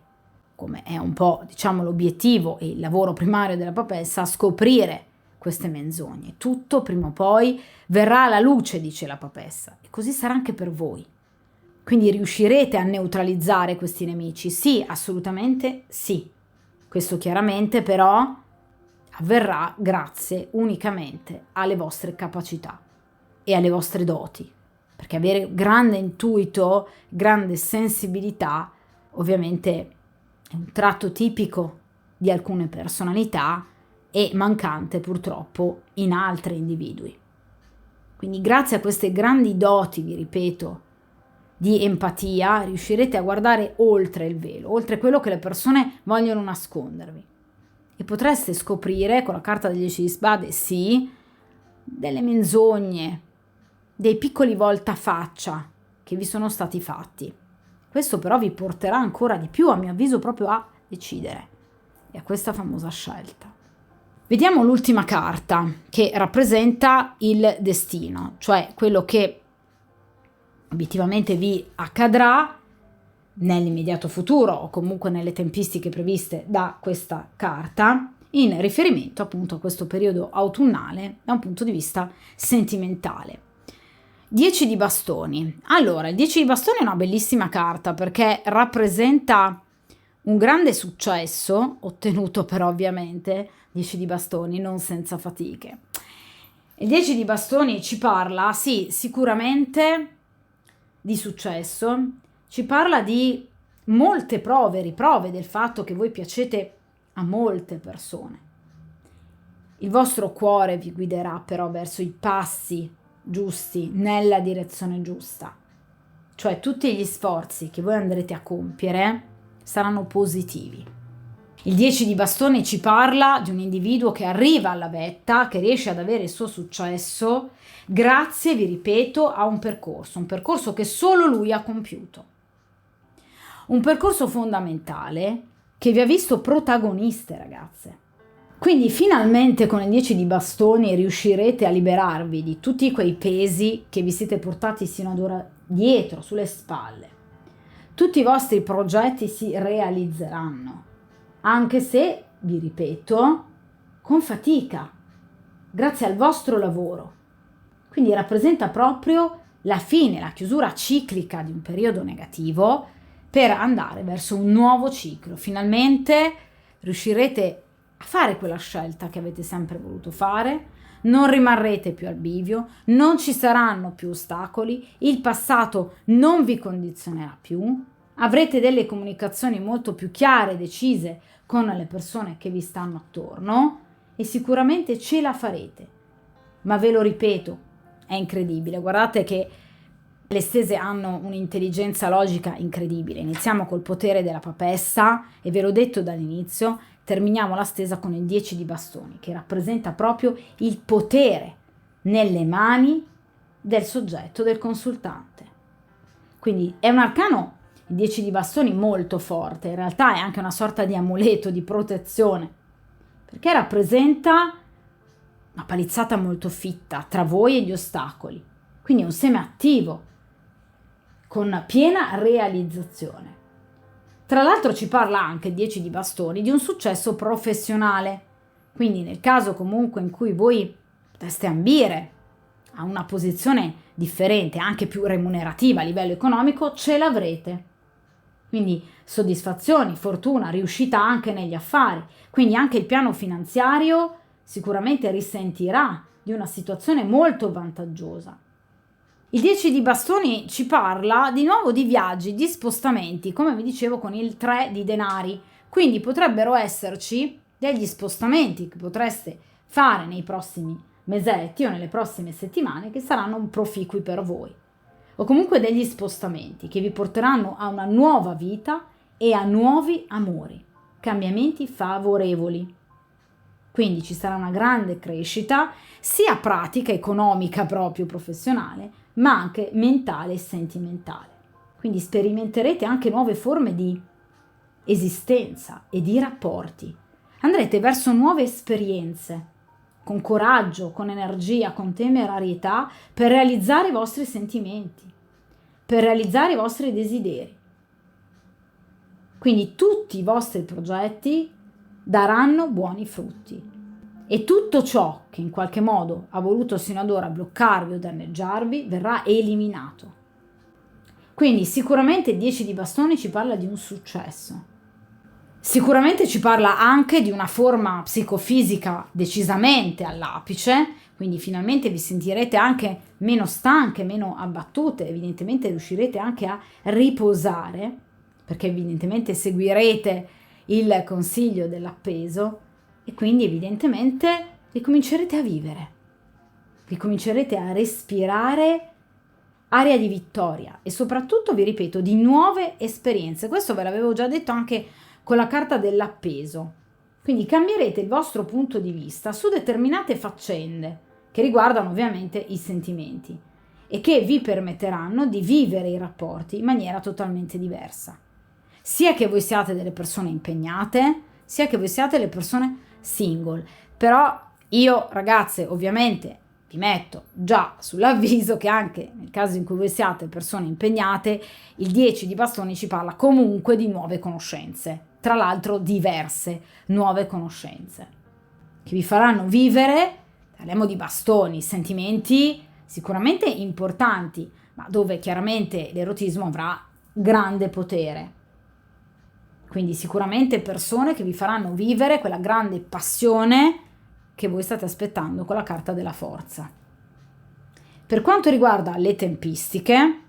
Speaker 1: come è un po' diciamo l'obiettivo e il lavoro primario della papessa, a scoprire queste menzogne. Tutto prima o poi verrà alla luce, dice la papessa, e così sarà anche per voi. Quindi riuscirete a neutralizzare questi nemici? Sì, assolutamente sì. Questo chiaramente però avverrà grazie unicamente alle vostre capacità e alle vostre doti, perché avere grande intuito, grande sensibilità, ovviamente è un tratto tipico di alcune personalità e mancante purtroppo in altri individui. Quindi grazie a queste grandi doti, vi ripeto, di empatia, riuscirete a guardare oltre il velo, oltre quello che le persone vogliono nascondervi. E potreste scoprire, con la carta degli 10 di spade, sì, delle menzogne, dei piccoli voltafaccia che vi sono stati fatti. Questo però vi porterà ancora di più, a mio avviso, proprio a decidere e a questa famosa scelta. Vediamo l'ultima carta, che rappresenta il destino, cioè quello che obiettivamente vi accadrà nell'immediato futuro o comunque nelle tempistiche previste da questa carta in riferimento appunto a questo periodo autunnale da un punto di vista sentimentale. 10 di bastoni. Allora, il 10 di bastoni è una bellissima carta perché rappresenta un grande successo ottenuto però ovviamente 10 di bastoni non senza fatiche. Il 10 di bastoni ci parla, sì, sicuramente di successo, ci parla di molte prove, riprove del fatto che voi piacete a molte persone. Il vostro cuore vi guiderà però verso i passi giusti, nella direzione giusta. Cioè tutti gli sforzi che voi andrete a compiere saranno positivi. Il 10 di bastoni ci parla di un individuo che arriva alla vetta, che riesce ad avere il suo successo grazie, vi ripeto, a un percorso che solo lui ha compiuto. Un percorso fondamentale che vi ha visto protagoniste, ragazze. Quindi finalmente con il 10 di bastoni riuscirete a liberarvi di tutti quei pesi che vi siete portati sino ad ora dietro, sulle spalle. Tutti i vostri progetti si realizzeranno, anche se, vi ripeto, con fatica, grazie al vostro lavoro. Quindi rappresenta proprio la fine, la chiusura ciclica di un periodo negativo per andare verso un nuovo ciclo. Finalmente riuscirete a fare quella scelta che avete sempre voluto fare, non rimarrete più al bivio, non ci saranno più ostacoli, il passato non vi condizionerà più, avrete delle comunicazioni molto più chiare e decise con le persone che vi stanno attorno e sicuramente ce la farete. Ma ve lo ripeto, è incredibile. Guardate che le stese hanno un'intelligenza logica incredibile. Iniziamo col potere della papessa e ve l'ho detto dall'inizio, terminiamo la stesa con il 10 di bastoni, che rappresenta proprio il potere nelle mani del soggetto, del consultante. Quindi è un arcano, il 10 di bastoni, molto forte. In realtà è anche una sorta di amuleto di protezione, perché rappresenta una palizzata molto fitta tra voi e gli ostacoli. Quindi è un seme attivo, con piena realizzazione. Tra l'altro ci parla anche 10 di bastoni di un successo professionale. Quindi nel caso comunque in cui voi potreste ambire a una posizione differente, anche più remunerativa a livello economico, ce l'avrete. Quindi soddisfazioni, fortuna, riuscita anche negli affari. Quindi anche il piano finanziario sicuramente risentirà di una situazione molto vantaggiosa. Il 10 di bastoni ci parla di nuovo di viaggi, di spostamenti, come vi dicevo con il 3 di denari. Quindi potrebbero esserci degli spostamenti che potreste fare nei prossimi mesetti o nelle prossime settimane che saranno proficui per voi. O comunque degli spostamenti che vi porteranno a una nuova vita e a nuovi amori, cambiamenti favorevoli. Quindi ci sarà una grande crescita, sia pratica, economica proprio, professionale, ma anche mentale e sentimentale. Quindi sperimenterete anche nuove forme di esistenza e di rapporti. Andrete verso nuove esperienze, con coraggio, con energia, con temerarietà, per realizzare i vostri sentimenti, per realizzare i vostri desideri. Quindi tutti i vostri progetti daranno buoni frutti e tutto ciò che in qualche modo ha voluto sino ad ora bloccarvi o danneggiarvi verrà eliminato. Quindi sicuramente il 10 di bastoni ci parla di un successo. Sicuramente ci parla anche di una forma psicofisica decisamente all'apice, quindi finalmente vi sentirete anche meno stanche, meno abbattute, evidentemente riuscirete anche a riposare, perché evidentemente seguirete il consiglio dell'appeso e quindi evidentemente ricomincerete a vivere, ricomincerete a respirare aria di vittoria e soprattutto, vi ripeto, di nuove esperienze. Questo ve l'avevo già detto anche con la carta dell'appeso. Quindi cambierete il vostro punto di vista su determinate faccende che riguardano ovviamente i sentimenti e che vi permetteranno di vivere i rapporti in maniera totalmente diversa. Sia che voi siate delle persone impegnate, sia che voi siate le persone single. Però io, ragazze, ovviamente vi metto già sull'avviso che anche nel caso in cui voi siate persone impegnate, il 10 di bastoni ci parla comunque di nuove conoscenze, tra l'altro diverse nuove conoscenze, che vi faranno vivere, parliamo di bastoni, sentimenti sicuramente importanti, ma dove chiaramente l'erotismo avrà grande potere. Quindi sicuramente persone che vi faranno vivere quella grande passione che voi state aspettando con la carta della forza. Per quanto riguarda le tempistiche,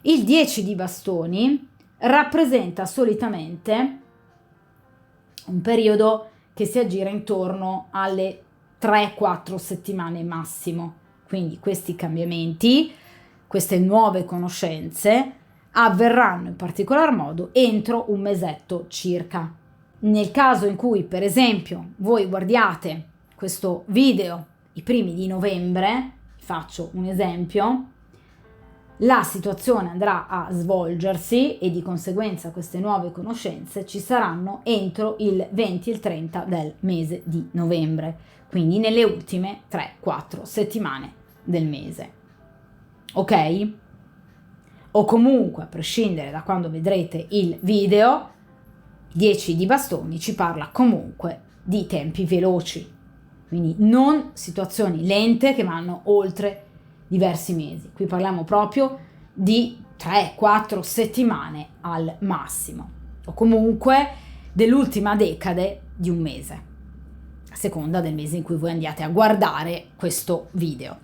Speaker 1: il 10 di bastoni rappresenta solitamente un periodo che si aggira intorno alle 3-4 settimane massimo. Quindi questi cambiamenti, queste nuove conoscenze avverranno in particolar modo entro un mesetto circa. Nel caso in cui, per esempio, voi guardiate questo video i primi di novembre, faccio un esempio, la situazione andrà a svolgersi e di conseguenza queste nuove conoscenze ci saranno entro il 20 e il 30 del mese di novembre, quindi nelle ultime 3-4 settimane del mese. Ok? O comunque, a prescindere da quando vedrete il video, 10 di bastoni ci parla comunque di tempi veloci, quindi non situazioni lente che vanno oltre diversi mesi. Qui parliamo proprio di 3-4 settimane al massimo, o comunque dell'ultima decade di un mese, a seconda del mese in cui voi andiate a guardare questo video.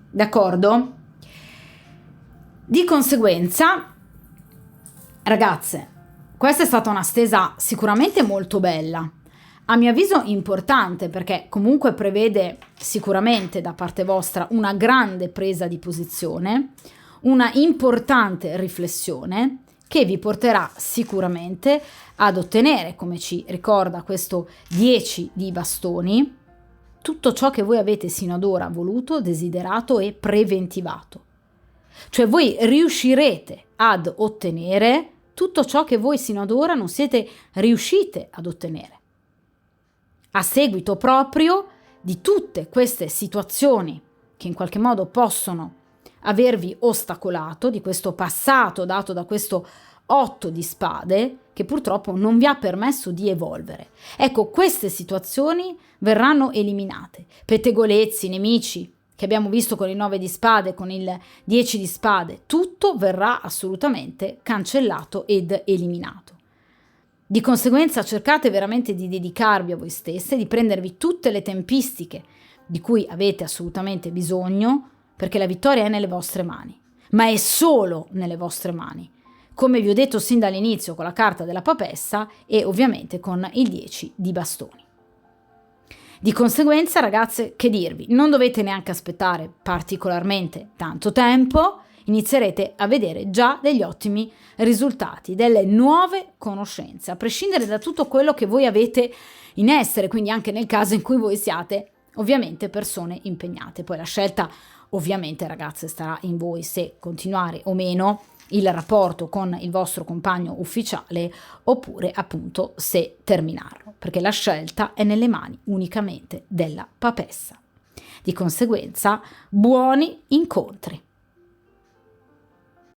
Speaker 1: D'accordo? Di conseguenza, ragazze, questa è stata una stesa sicuramente molto bella, a mio avviso importante, perché comunque prevede sicuramente da parte vostra una grande presa di posizione, una importante riflessione che vi porterà sicuramente ad ottenere, come ci ricorda questo 10 di bastoni, tutto ciò che voi avete sino ad ora voluto, desiderato e preventivato. Cioè voi riuscirete ad ottenere tutto ciò che voi sino ad ora non siete riuscite ad ottenere, a seguito proprio di tutte queste situazioni che in qualche modo possono avervi ostacolato, di questo passato dato da questo 8 di spade che purtroppo non vi ha permesso di evolvere. Ecco, queste situazioni verranno eliminate. Pettegolezzi, nemici che abbiamo visto con il 9 di spade, con il 10 di spade, tutto verrà assolutamente cancellato ed eliminato. Di conseguenza cercate veramente di dedicarvi a voi stesse, di prendervi tutte le tempistiche di cui avete assolutamente bisogno, perché la vittoria è nelle vostre mani, ma è solo nelle vostre mani, come vi ho detto sin dall'inizio con la carta della papessa e ovviamente con il 10 di bastoni. Di conseguenza, ragazze, che dirvi, non dovete neanche aspettare particolarmente tanto tempo, inizierete a vedere già degli ottimi risultati, delle nuove conoscenze, a prescindere da tutto quello che voi avete in essere, quindi anche nel caso in cui voi siate ovviamente persone impegnate. Poi la scelta ovviamente, ragazze, starà in voi se continuare o meno il rapporto con il vostro compagno ufficiale oppure appunto se terminarlo, perché la scelta è nelle mani unicamente della papessa. Di conseguenza, buoni incontri!